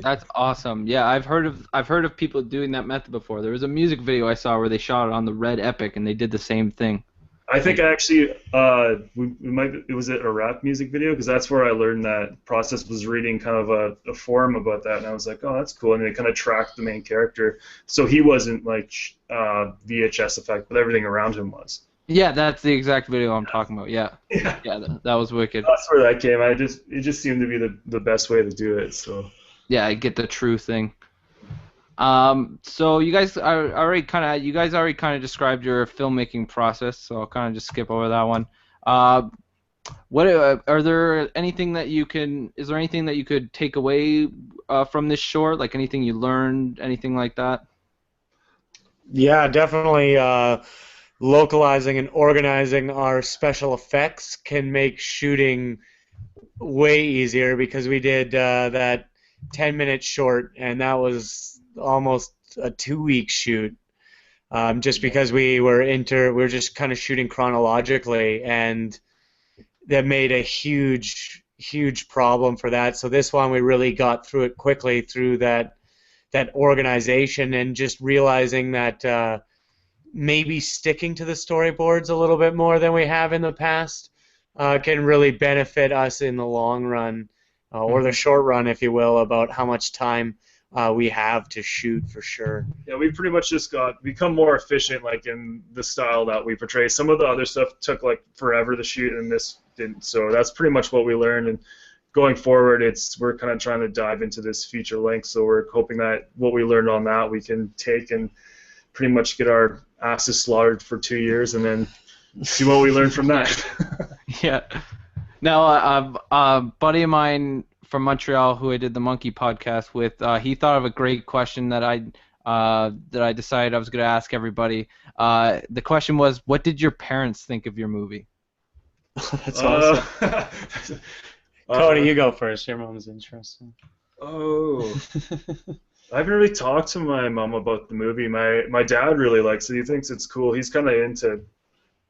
That's awesome. Yeah, I've heard of people doing that method before. There was a music video I saw where they shot it on the Red Epic, and they did the same thing. I think actually it was a rap music video, because that's where I learned that process. Was reading kind of a forum about that, and I was like, oh, that's cool. And they kind of tracked the main character, so he wasn't like VHS effect, but everything around him was. Yeah, that's the exact video I'm talking about. Yeah, yeah, that was wicked. That's where that came. It just seemed to be the best way to do it. So yeah, I get the true thing. So you guys already kind of described your filmmaking process, so I'll kind of just skip over that one. What are there anything that you can? Is there anything that you could take away from this short? Like anything you learned, anything like that? Yeah, definitely. Localizing and organizing our special effects can make shooting way easier, because we did that 10-minute short, and that was almost a 2-week shoot, just because we were just kind of shooting chronologically, and that made a huge problem for that. So this one we really got through it quickly through that organization, and just realizing that maybe sticking to the storyboards a little bit more than we have in the past can really benefit us in the long run, or the short run, if you will, about how much time we have to shoot, for sure. Yeah, we pretty much just become more efficient, like in the style that we portray. Some of the other stuff took like forever to shoot, and this didn't. So that's pretty much what we learned. And going forward, we're kind of trying to dive into this feature length. So we're hoping that what we learned on that we can take and pretty much get our asses slaughtered for 2 years, and then see what we learn from that. Yeah. Now, a buddy of mine from Montreal who I did the Monkey podcast with, he thought of a great question that I decided I was going to ask everybody. The question was, what did your parents think of your movie? That's awesome. Cody, you go first. Your mom's interesting. Oh. I haven't really talked to my mom about the movie. My dad really likes it. He thinks it's cool. He's kind of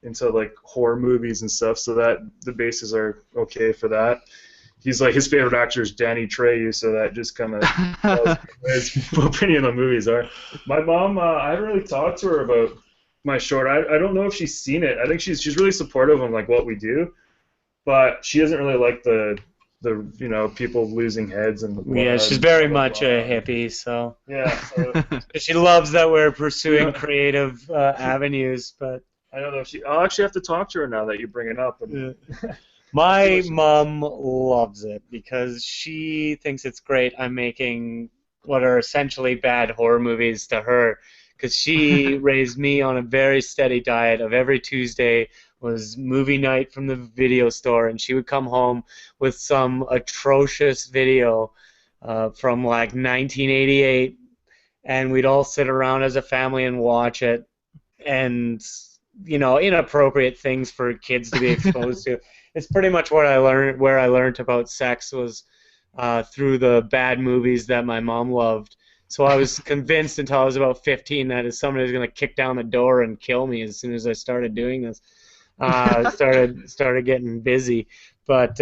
into like horror movies and stuff, so that the bases are okay for that. He's like, his favorite actor is Danny Trejo, so that just kind of his opinion on movies are. My mom, I haven't really talked to her about my short. I don't know if she's seen it. I think she's really supportive of like what we do, but she doesn't really like the people losing heads and yeah, she's very much a hippie, so yeah. So, she loves that we're pursuing creative avenues, but I don't know if I'll actually have to talk to her now that you bring it up. And my mom loves it because she thinks it's great. I'm making what are essentially bad horror movies to her, because she raised me on a very steady diet of every Tuesday was movie night from the video store, and she would come home with some atrocious video from like 1988 and we'd all sit around as a family and watch it, and inappropriate things for kids to be exposed to. It's pretty much what I learned. Where I learned about sex was through the bad movies that my mom loved. So I was convinced until I was about 15 that somebody was going to kick down the door and kill me as soon as I started doing this. Started getting busy, but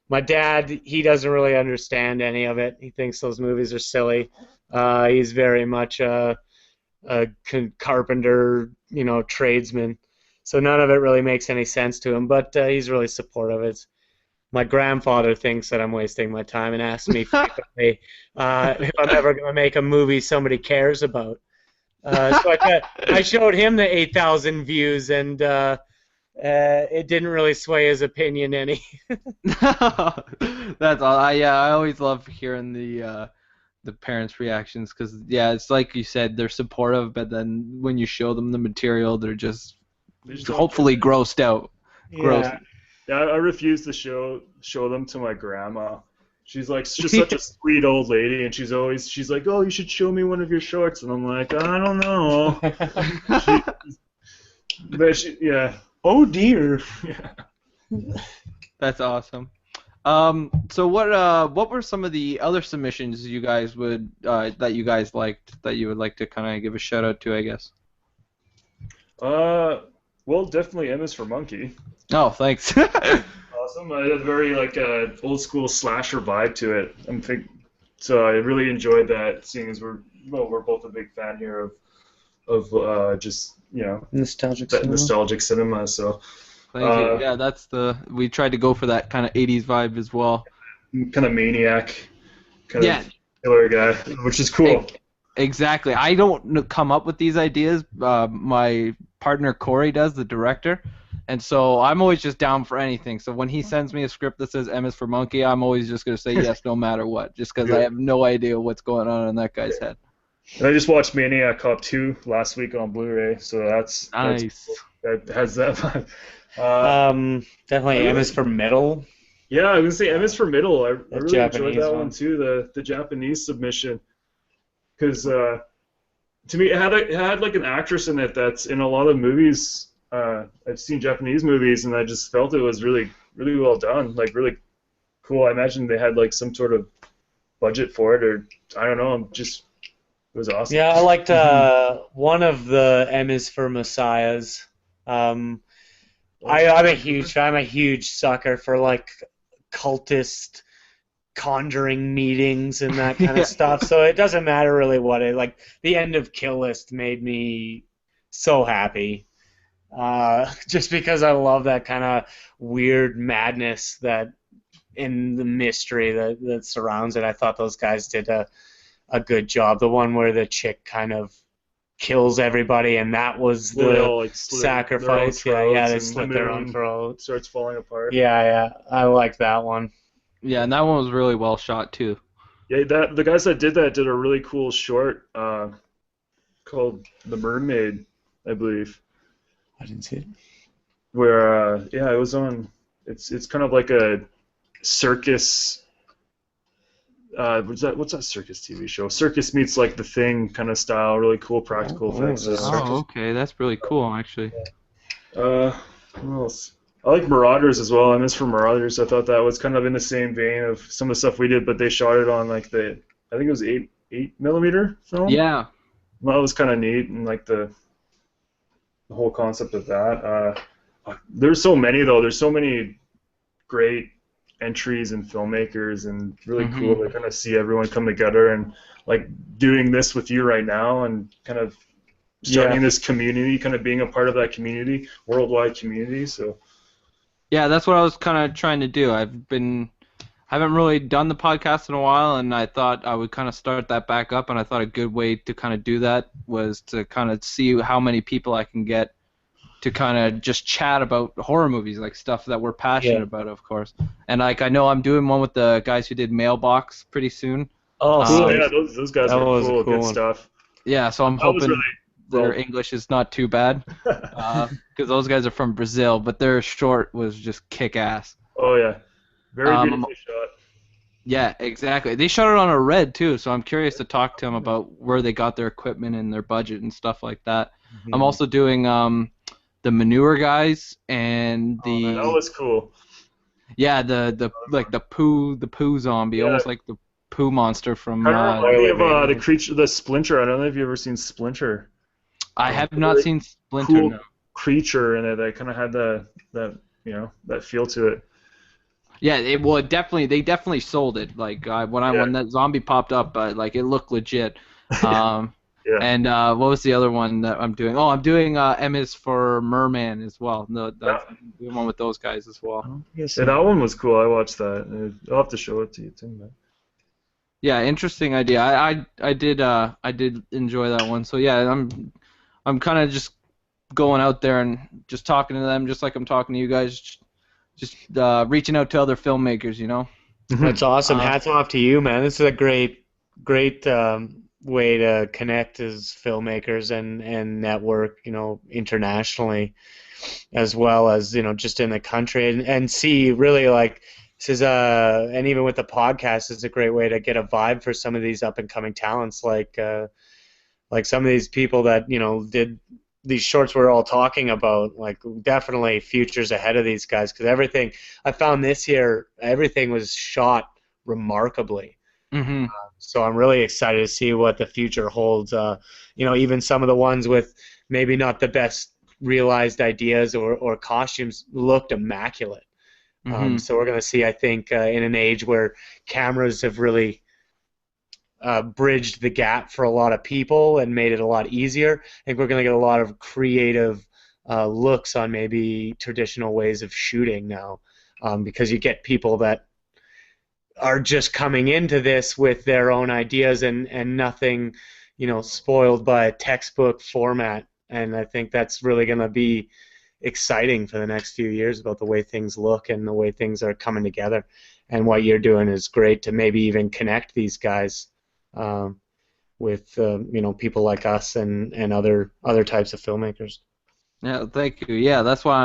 my dad, he doesn't really understand any of it. He thinks those movies are silly. He's very much a carpenter, tradesman. So none of it really makes any sense to him, but he's really supportive. My grandfather thinks that I'm wasting my time and asks me frequently if I'm ever going to make a movie somebody cares about. So I showed him the 8,000 views, and it didn't really sway his opinion any. That's all. I always love hearing the parents' reactions because it's like you said, they're supportive, but then when you show them the material, they're just hopefully grossed out. Yeah. Yeah, I refuse to show them to my grandma. She's just such a sweet old lady, and she's like, oh, you should show me one of your shorts, and I'm like, I don't know. Oh dear. Yeah. That's awesome. So what were some of the other submissions you guys that you guys liked that you would like to kind of give a shout out to, I guess? Well, definitely M is for Monkey. Oh, thanks. Awesome. I had a very old school slasher vibe to it. So I really enjoyed that, seeing as we're both a big fan here of just nostalgic cinema. So thank you. Yeah, we tried to go for that kind of 80s vibe as well. Kind of maniac, kind of killer guy, which is cool. Exactly. I don't come up with these ideas. My partner Corey does, the director. And so I'm always just down for anything. So when he sends me a script that says M is for Monkey, I'm always just going to say yes no matter what, just because I have no idea what's going on in that guy's head. And I just watched Maniac Cop 2 last week on Blu-ray, so that's nice. That has that vibe. Definitely M is for Middle. Yeah, I was going to say M is for Middle. I really enjoyed that one too, the Japanese submission. Because to me, it had like an actress in it that's in a lot of movies. I've seen Japanese movies, and I just felt it was really, really well done. Like, really cool. I imagine they had like some sort of budget for it, or I don't know. It was awesome. Yeah, I liked one of the M is for Messiahs. I'm a huge sucker for like cultist conjuring meetings and that kind of stuff. So it doesn't matter really what the end of Kill List made me so happy. Just because I love that kind of weird madness that in the mystery that surrounds it. I thought those guys did a good job. The one where the chick kind of kills everybody, and that was the sacrifice. They slit their own throat. Starts falling apart. Yeah, I like that one. Yeah, and that one was really well shot too. Yeah, the guys that did that did a really cool short called The Mermaid, I believe. I didn't see it. Where it was on. It's kind of like a circus. What's that circus TV show? Circus meets like The Thing kind of style. Really cool practical effects. Okay, that's really cool actually. What else? I like Marauders as well. I miss for Marauders. I thought that was kind of in the same vein of some of the stuff we did, but they shot it on like I think it was 8mm film. Yeah. Well, that was kind of neat, and like the whole concept of that. There's so many though. There's so many great entries and filmmakers, and really cool to kind of see everyone come together and like doing this with you right now, and kind of starting this community, kind of being a part of that community, worldwide community. So. Yeah, that's what I was kind of trying to do. I haven't really done the podcast in a while, and I thought I would kind of start that back up, and I thought a good way to kind of do that was to kind of see how many people I can get to kind of just chat about horror movies, like stuff that we're passionate about, of course. And like I know I'm doing one with the guys who did Mailbox pretty soon. Oh, cool. Yeah, those guys are cool, good stuff. Yeah, so I'm hoping their English is not too bad, because those guys are from Brazil, but their short was just kick-ass. Oh, yeah. Very beautifully shot. Yeah, exactly. They shot it on a red too, so I'm curious to talk to them about where they got their equipment and their budget and stuff like that. I'm Mhm. also doing the manure guys and Oh man, that the was cool. yeah the like the poo zombie, Yeah, almost like the poo monster from kind of remind me Toilet of the man. creature, the Splinter. I don't know if you've ever seen Splinter. I have not Really seen Splinter, cool no. creature in it that kind of had that that feel to it. Yeah, they definitely sold it. Like Yeah, when that zombie popped up, like it looked legit. Um, yeah. and what was the other one that I'm doing? Oh, I'm doing M is for Merman as well. No, Yeah. I'm doing one with those guys as well. I don't think I've Yeah, seen that one was cool. I watched that. I'll have to show it to you too, man. Yeah, interesting idea. I did enjoy that one. So yeah, I'm kind of just going out there and just talking to them, just like I'm talking to you guys, just reaching out to other filmmakers, you know. That's awesome. Uh, Hats off to you, man. This is a great way to connect as filmmakers and network, internationally, as well as just in the country, and see really like this is and even with the podcast, it's a great way to get a vibe for some of these up and coming talents, like some of these people that did these shorts we're all talking about, like definitely futures ahead of these guys, because everything I found this year, everything was shot remarkably. mhm. So I'm really excited to see what the future holds. Even some of the ones with maybe not the best realized ideas or costumes looked immaculate. Mhm. So we're going to see, I think, in an age where cameras have really bridged the gap for a lot of people and made it a lot easier. I think we're going to get a lot of creative looks on maybe traditional ways of shooting now, because you get people that are just coming into this with their own ideas and nothing, spoiled by a textbook format. And I think that's really going to be exciting for the next few years about the way things look and the way things are coming together. And what you're doing is great to maybe even connect these guys um, with people like us and other types of filmmakers. Yeah, thank you. Yeah, that's why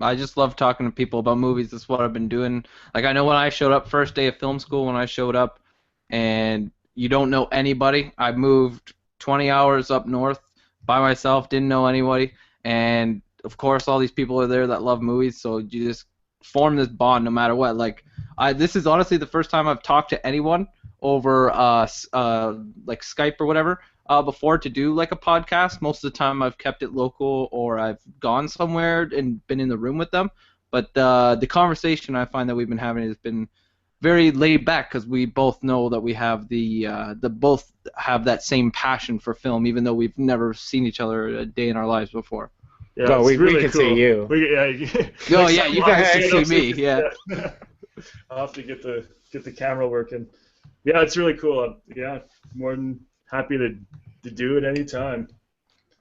I just love talking to people about movies. That's what I've been doing. Like I know when I showed up first day of film school, when I showed up and you don't know anybody. I moved 20 hours up north by myself, didn't know anybody, and of course all these people are there that love movies, so you just form this bond no matter what. Like this is honestly the first time I've talked to anyone over like Skype or whatever before to do like a podcast. Most of the time I've kept it local or I've gone somewhere and been in the room with them. But the conversation I find that we've been having has been very laid back because we both know that we have the both have that same passion for film, even though we've never seen each other a day in our lives before. Yeah, Well, it's we really can cool. see you. Yeah, Oh next yeah, time you I'll guys have to can get see up me. Yeah. yeah. I'll have to get the camera working. Yeah, it's really cool. Yeah, more than happy to do it anytime.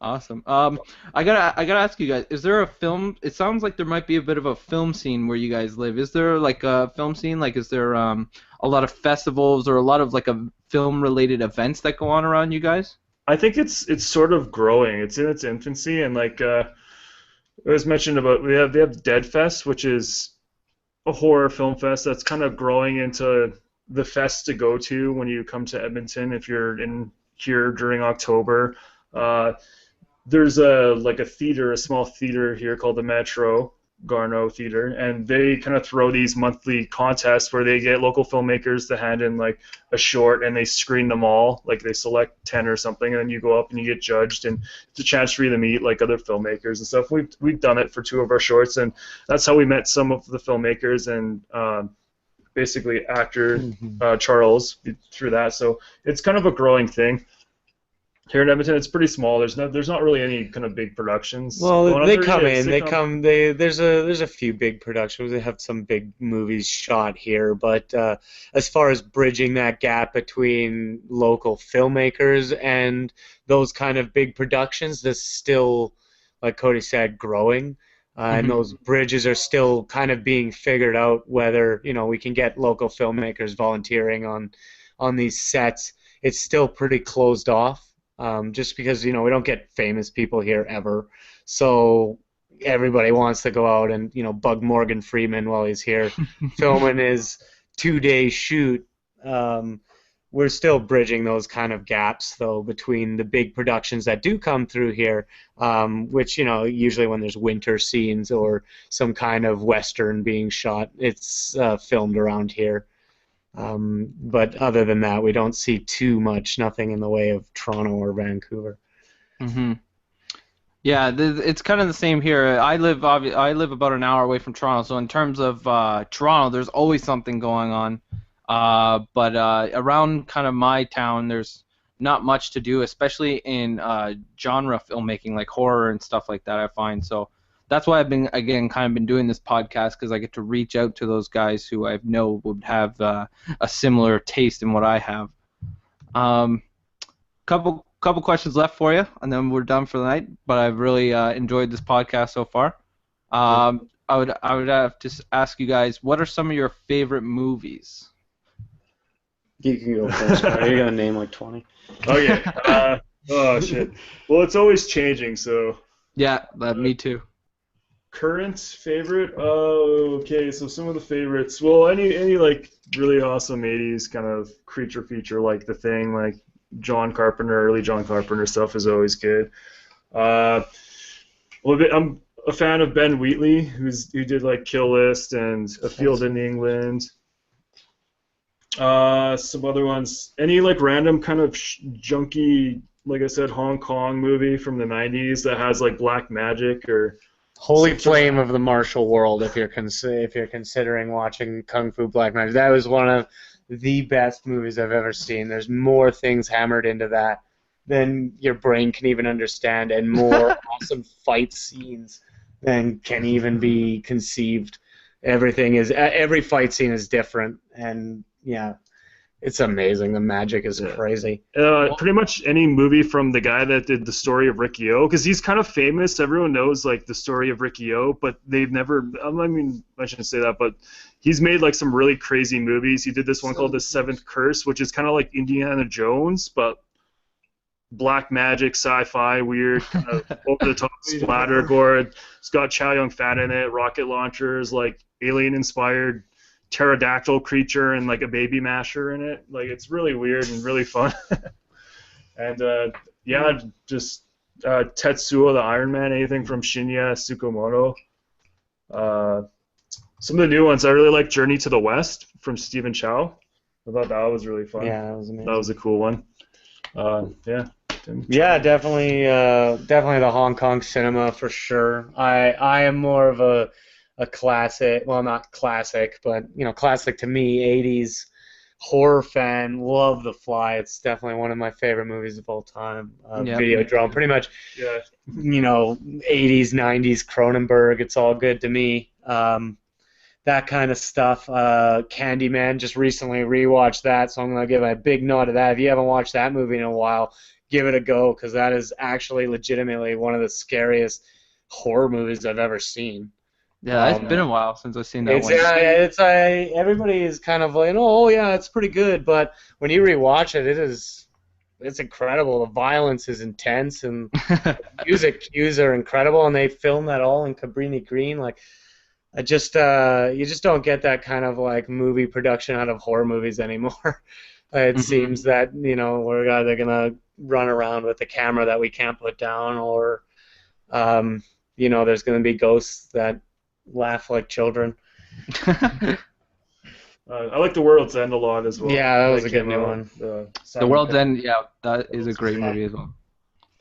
Awesome. I gotta ask you guys, is there a film? It sounds like there might be a bit of a film scene where you guys live. Is there like a film scene? Like, is there a lot of festivals or a lot of like a film-related events that go on around you guys? I think it's sort of growing. It's in its infancy, and like it was mentioned about they have Dead Fest, which is a horror film fest that's kind of growing into the fest to go to when you come to Edmonton if you're in here during October. Uh, there's a theater, a small theater here called the Metro Garneau Theater, and they kind of throw these monthly contests where they get local filmmakers to hand in like a short, and they screen them all. Like they select 10 or something, and then you go up and you get judged, and it's a chance for you to meet like other filmmakers and stuff. We've done it for 2 of our shorts, and that's how we met some of the filmmakers and basically actor Charles through that. So it's kind of a growing thing. Here in Edmonton, it's pretty small. There's not really any kind of big productions Well, going on they there come yet. in. They come. There's a few big productions. They have some big movies shot here, but as far as bridging that gap between local filmmakers and those kind of big productions, that's still, like Cody said, growing. And Hmm. those bridges are still kind of being figured out. Whether we can get local filmmakers volunteering on these sets, it's still pretty closed off. Just because we don't get famous people here ever, so everybody wants to go out and bug Morgan Freeman while he's here filming his 2-day shoot We're still bridging those kind of gaps, though, between the big productions that do come through here, which, usually when there's winter scenes or some kind of Western being shot, it's filmed around here. But other than that, we don't see too much, nothing in the way of Toronto or Vancouver. Mm-hmm. Yeah, it's kind of the same here. I live about an hour away from Toronto, so in terms of Toronto, there's always something going on. But around kind of my town, there's not much to do, especially in genre filmmaking, like horror and stuff like that, I find. So that's why I've been, again, kind of been doing this podcast, because I get to reach out to those guys who I know would have a similar taste in what I have. Couple questions left for you, and then we're done for the night. But I've really enjoyed this podcast so far. I would have to ask you guys, what are some of your favorite movies? You can go first. You're gonna name like 20. Okay. Oh shit. Well, it's always changing, so. Yeah, me too. Current favorite? Oh, okay. So some of the favorites. Well, any like really awesome '80s kind of creature feature like The Thing, like John Carpenter, early John Carpenter stuff is always good. I'm a fan of Ben Wheatley, who did like Kill List and A Field in England. Some other ones. Any like random kind of junky, like I said, Hong Kong movie from the '90s that has like black magic or. Holy Flame of the Martial World, if you're considering watching Kung Fu Black Magic. That was one of the best movies I've ever seen. There's more things hammered into that than your brain can even understand, and more awesome fight scenes than can even be conceived. Every fight scene is different, and yeah, it's amazing. The magic is crazy. Pretty much any movie from the guy that did The Story of Ricky-O, because he's kind of famous. Everyone knows like The Story of Ricky-O, but they've never. I mean, I shouldn't say that, but he's made like some really crazy movies. He did this one called The Seventh Curse, which is kind of like Indiana Jones, but black magic, sci-fi, weird, kind of over-the-top splatter gore. It's got Chow Yun-fat in it, rocket launchers, like alien-inspired pterodactyl creature and like a baby masher in it. Like it's really weird and really fun. And just Tetsuo the Iron Man, anything from Shinya Tsukamoto. Some of the new ones, I really like Journey to the West from Stephen Chow. I thought that was really fun. Yeah, that was amazing. That was a cool one. Yeah, definitely the Hong Kong cinema for sure. I am more of a classic, well, not classic, but classic to me, 80s horror fan. Love The Fly. It's definitely one of my favorite movies of all time. Videodrome, pretty much. Yeah. 80s, 90s Cronenberg. It's all good to me. That kind of stuff. Candyman, just recently rewatched that, so I'm gonna give a big nod to that. If you haven't watched that movie in a while, give it a go, because that is actually legitimately one of the scariest horror movies I've ever seen. Yeah, it's been a while since I've seen that one. It's everybody is kind of like, oh yeah, it's pretty good, but when you rewatch it, it's incredible. The violence is intense, and the music cues are incredible, and they film that all in Cabrini Green. Like, you just don't get that kind of like movie production out of horror movies anymore. It seems that we're either gonna run around with a camera that we can't put down, or there's gonna be ghosts that laugh like children. I like The World's End a lot as well. Yeah, that was a good new one. The World's End, yeah, that is a great movie as well.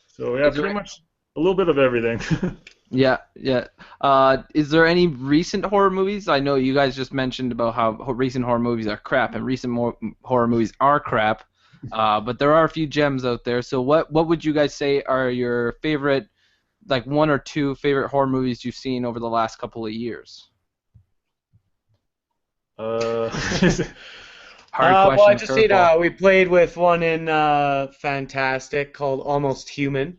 So yeah, pretty much a little bit of everything. Yeah. Is there any recent horror movies? I know you guys just mentioned about how recent horror movies are crap, and recent horror movies are crap. But there are a few gems out there. So what would you guys say are your favorite, like one or two favorite horror movies you've seen over the last couple of years? Hard question. Well, I just seen we played with one in Fantastic called Almost Human.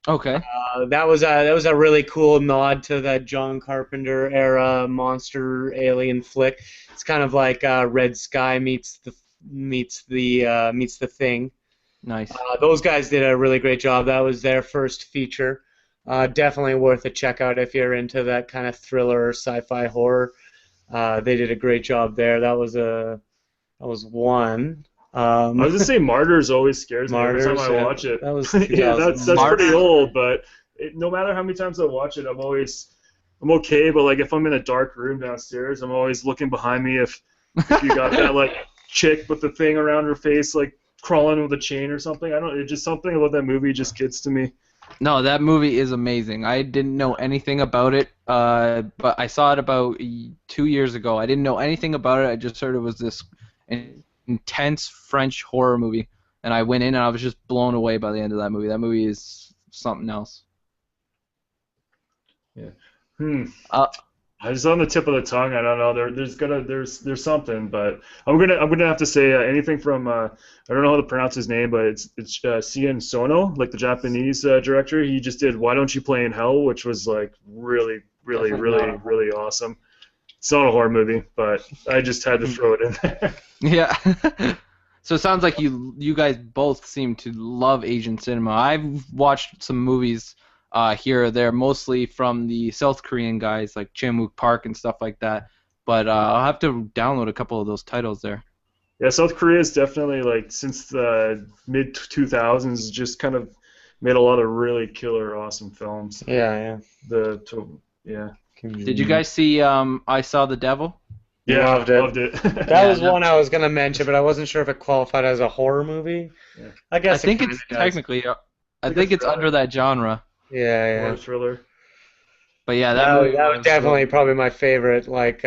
Okay. That was a really cool nod to that John Carpenter era monster alien flick. It's kind of like Red Sky meets the Thing. Nice. Those guys did a really great job. That was their first feature. Definitely worth a check out if you're into that kind of thriller or sci-fi horror. They did a great job there. That was a That was one. I was gonna say Martyrs always scares me every time Martyrs, I yeah. watch it. That was Yeah, that's 2000. pretty old, but no matter how many times I watch it, I'm okay. But like if I'm in a dark room downstairs, I'm always looking behind me if you got that like chick with the thing around her face like crawling with a chain or something. I don't. It's just something about that movie just gets to me. No, that movie is amazing. I didn't know anything about it, but I saw it about 2 years ago. I didn't know anything about it. I just heard it was this intense French horror movie, and I went in and I was just blown away by the end of that movie. That movie is something else. Yeah. I was on the tip of the tongue. I don't know. There's something, but I'm gonna have to say anything from I don't know how to pronounce his name, but it's Sion Sono, like the Japanese director. He just did Why Don't You Play in Hell, which was like really really awesome. It's not a horror movie, but I just had to throw it in there. Yeah. So it sounds like you guys both seem to love Asian cinema. I've watched some movies here or there, mostly from the South Korean guys like Chan-wook Park and stuff like that. But I'll have to download a couple of those titles there. Yeah, South Korea is definitely like since the mid 2000s just kind of made a lot of really killer awesome films. Yeah. Yeah. Did you guys see I Saw the Devil? Yeah, Loved it. loved it. That was one I was gonna mention, but I wasn't sure if it qualified as a horror movie. Yeah. I guess I think it it's kinda does. technically. I think it's under that genre. Yeah. Horror thriller. But yeah, That movie was definitely probably my favorite, like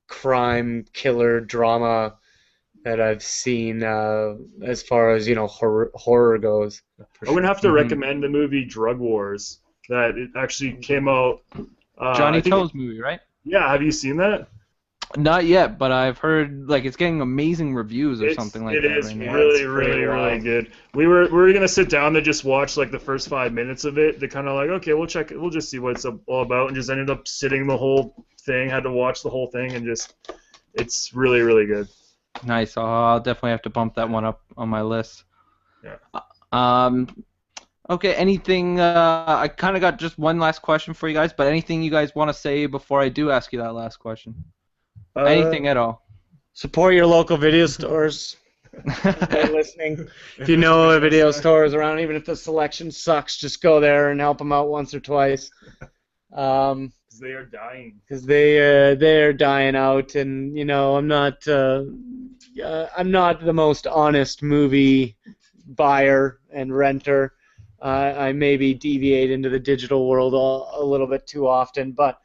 crime killer drama that I've seen as far as horror goes. I'm gonna have to recommend the movie Drug Wars. That it actually came out. Johnny I think To's movie, right? Yeah, have you seen that? Not yet, but I've heard like it's getting amazing reviews or something like that. It is right now. really good. We were gonna sit down to just watch like the first 5 minutes of it. To kind of like, okay, we'll check it. We'll just see what it's all about, and just ended up sitting the whole thing. Had to watch the whole thing, and just it's really good. Nice. I'll definitely have to bump that one up on my list. Yeah. Okay. Anything? I kind of got just one last question for you guys, but anything you guys want to say before I do ask you that last question? Anything at all? Support your local video stores. If they're listening. If you know a video stores around, even if the selection sucks, just go there and help them out once or twice. Because they are dying. Because they're dying out, and I'm not the most honest movie buyer and renter. I maybe deviate into the digital world a little bit too often, but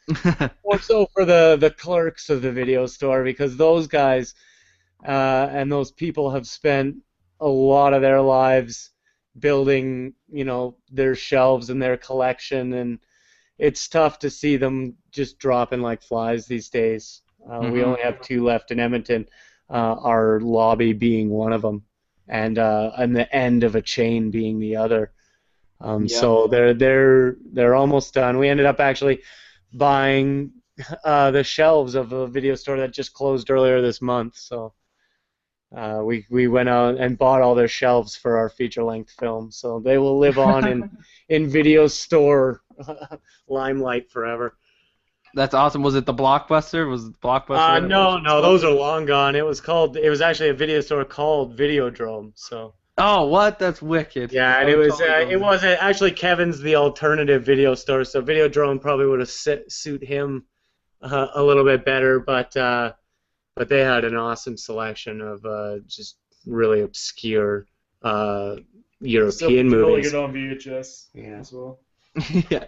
more so for the clerks of the video store, because those guys and those people have spent a lot of their lives building, their shelves and their collection, and it's tough to see them just dropping like flies these days. We only have 2 left in Edmonton, our lobby being one of them, and the end of a chain being the other. So they're almost done. We ended up actually buying the shelves of a video store that just closed earlier this month. So we went out and bought all their shelves for our feature-length film. So they will live on in video store limelight forever. That's awesome. Was it the Blockbuster? Was it Blockbuster? No, those are long gone. It was actually a video store called Videodrome. So. Oh, what? That's wicked. Yeah, and it wasn't actually Kevin's the alternative video store, so Videodrome probably would have suit him a little bit better, but they had an awesome selection of just really obscure European movies. Get on VHS as well. Yeah.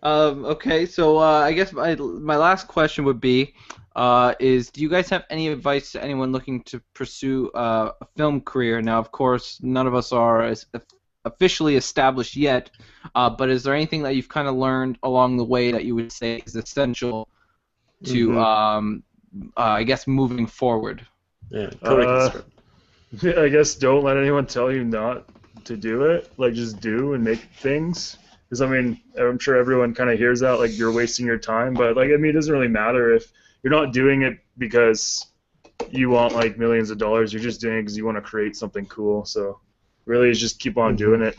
Okay, so I guess my last question would be, do you guys have any advice to anyone looking to pursue a film career? Now, of course, none of us are as officially established yet, but is there anything that you've kind of learned along the way that you would say is essential to, I guess, moving forward? Yeah, I guess don't let anyone tell you not to do it. Like, just do and make things. Because, I mean, I'm sure everyone kind of hears that, like, you're wasting your time. But, like, I mean, it doesn't really matter if you're not doing it because you want, like, millions of dollars. You're just doing it because you want to create something cool. So, really, just keep on doing it.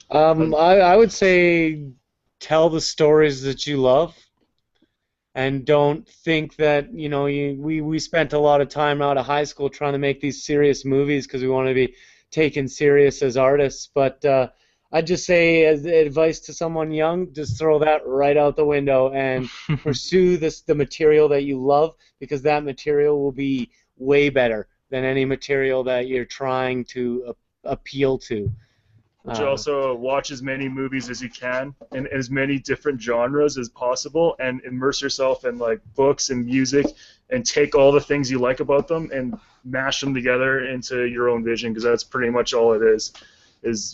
I would say tell the stories that you love and don't think that, we spent a lot of time out of high school trying to make these serious movies because we want to be taken serious as artists. But I'd just say, as advice to someone young, just throw that right out the window and pursue the material that you love, because that material will be way better than any material that you're trying to appeal to. But you also watch as many movies as you can in as many different genres as possible, and immerse yourself in like books and music, and take all the things you like about them and mash them together into your own vision, because that's pretty much all it is.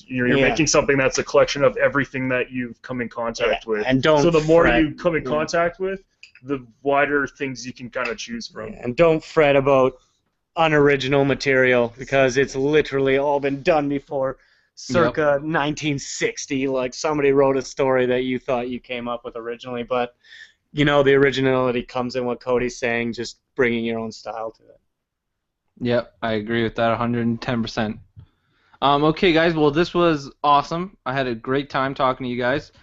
You're making something that's a collection of everything that you've come in contact with. And so the more you come in contact with, the wider things you can kind of choose from. And don't fret about unoriginal material, because it's literally all been done before. Circa 1960, like somebody wrote a story that you thought you came up with originally, but the originality comes in what Cody's saying, just bringing your own style to it. Yep, I agree with that 110%. Okay, guys, well, this was awesome. I had a great time talking to you guys.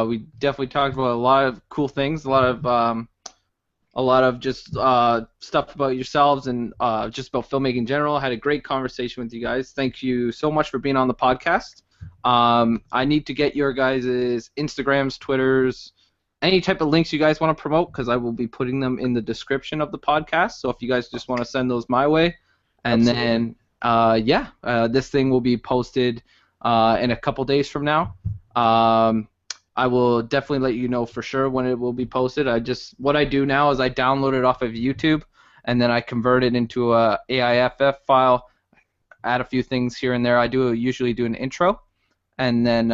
We definitely talked about a lot of cool things, a lot of just stuff about yourselves and just about filmmaking in general. I had a great conversation with you guys. Thank you so much for being on the podcast. I need to get your guys' Instagrams, Twitters, any type of links you guys want to promote, because I will be putting them in the description of the podcast. So if you guys just want to send those my way. And Absolutely. then, this thing will be posted in a couple days from now. I will definitely let you know for sure when it will be posted. What I do now is I download it off of YouTube, and then I convert it into a AIFF file, add a few things here and there. I usually do an intro, and then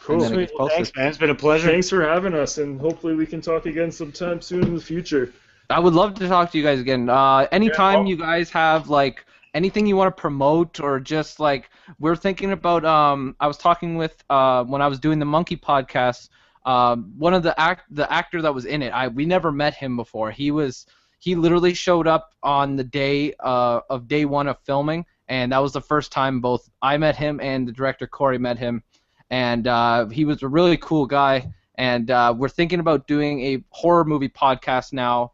Cool. And then it gets posted. Thanks, man. It's been a pleasure. Thanks for having us, and hopefully we can talk again sometime soon in the future. I would love to talk to you guys again. Anytime you guys have like anything you want to promote, or just like we're thinking about. I was talking with when I was doing the Monkey podcast. One of the actor that was in it. We never met him before. He literally showed up on the day of day one of filming, and that was the first time both I met him and the director Corey met him. And he was a really cool guy. And we're thinking about doing a horror movie podcast now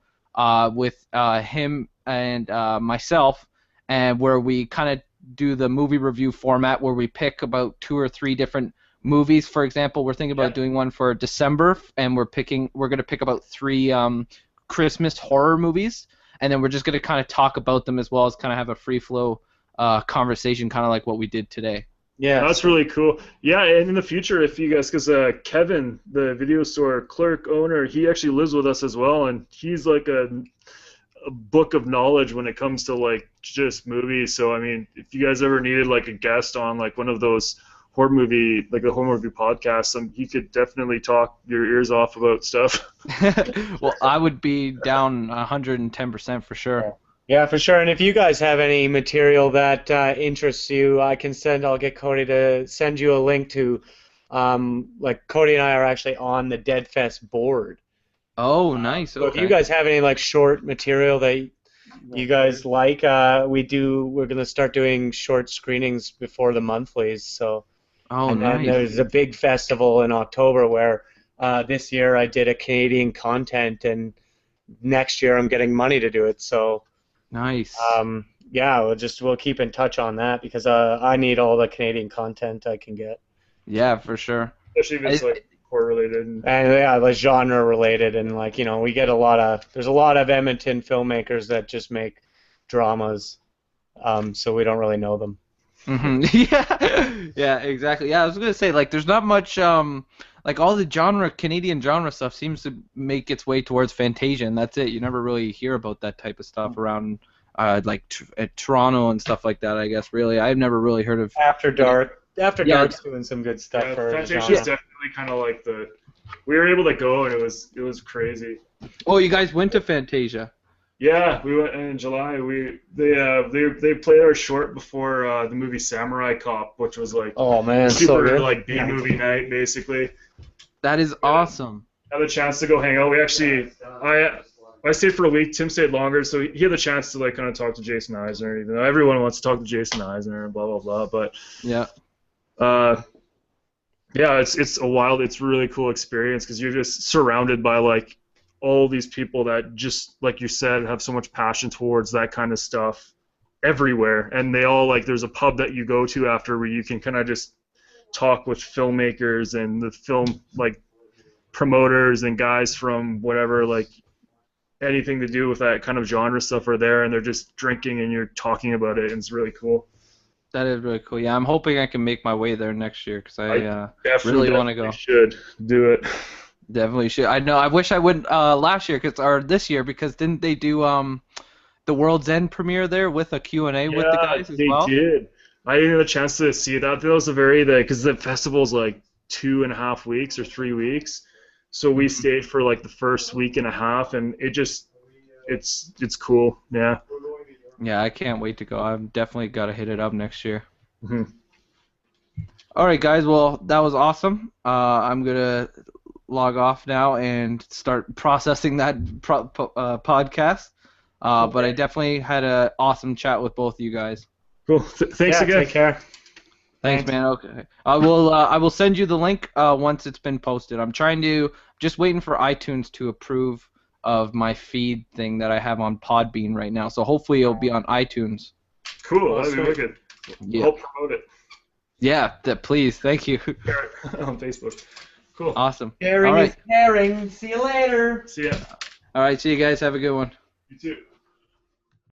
with him and myself, and where we kind of do the movie review format where we pick about 2 or 3 different movies. For example, we're thinking about doing one for December, and we're going to pick about 3 Christmas horror movies, and then we're just going to kind of talk about them as well as kind of have a free flow conversation, kind of like what we did today. Yeah, that's really cool. Yeah, and in the future, if you guys, because Kevin, the video store clerk owner, he actually lives with us as well, and he's like a book of knowledge when it comes to like just movies. So I mean, if you guys ever needed like a guest on like one of those horror movie podcasts, he could definitely talk your ears off about stuff. Well, I would be down 110% for sure. Yeah, for sure. And if you guys have any material that interests you, I'll get Cody to send you a link to, like Cody and I are actually on the Dead Fest board. Oh, nice. So if you guys have any like short material that you guys like, we're going to start doing short screenings before the monthlies. So, and nice. then there's a big festival in October where this year I did a Canadian content, and next year I'm getting money to do it. So. Nice. Yeah, we'll keep in touch on that, because I need all the Canadian content I can get. Yeah, for sure. Especially if it's like horror related. And yeah, like genre related, and like we get there's a lot of Edmonton filmmakers that just make dramas, so we don't really know them. Mm-hmm. Yeah, exactly. Yeah, I was gonna say like there's not much like all the Canadian genre stuff seems to make its way towards Fantasia, and that's it. You never really hear about that type of stuff around at Toronto and stuff like that. I guess really, I've never really heard of After Dark. After Dark's doing some good stuff for Fantasia's definitely kind of like we were able to go, and it was crazy. Oh, you guys went to Fantasia? Yeah, we went in July. They played our short before the movie Samurai Cop, which was like super like B movie night basically. That is awesome. I had the chance to go hang out. We actually I stayed for a week. Tim stayed longer, so he had the chance to like kind of talk to Jason Eisner. Even though everyone wants to talk to Jason Eisner and blah blah blah, but yeah. Yeah, it's it's really cool experience because you're just surrounded by like all these people that just like you said have so much passion towards that kind of stuff everywhere, and they all like there's a pub that you go to after where you can kind of just talk with filmmakers and the film like promoters and guys from whatever like anything to do with that kind of genre stuff are there, and they're just drinking and you're talking about it, and it's really cool. That is really cool. Yeah, I'm hoping I can make my way there next year because I Definitely really want to go. should do it. Definitely should. I know. I wish I went last year or this year because didn't they do the World's End premiere there with a Q&A with the guys as well? They did. I didn't have a chance to see that. That was a very because the festival's like 2.5 weeks or 3 weeks, so we stayed for like the first week and a half, and it's cool. Yeah. Yeah, I can't wait to go. I've definitely got to hit it up next year. hmm All right, guys. Well, that was awesome. I'm gonna log off now and start processing that podcast. But I definitely had an awesome chat with both of you guys. Cool. Thanks again. Take care. Thanks, man. Okay. I will send you the link once it's been posted. I'm just waiting for iTunes to approve of my feed thing that I have on Podbean right now. So hopefully it'll be on iTunes. Cool. That'd be wicked. Yeah. Help promote it. Yeah, please. Thank you. Share it on Facebook. Cool. Awesome. Sharing All right. is caring. See you later. See ya. All right. See you guys. Have a good one. You too.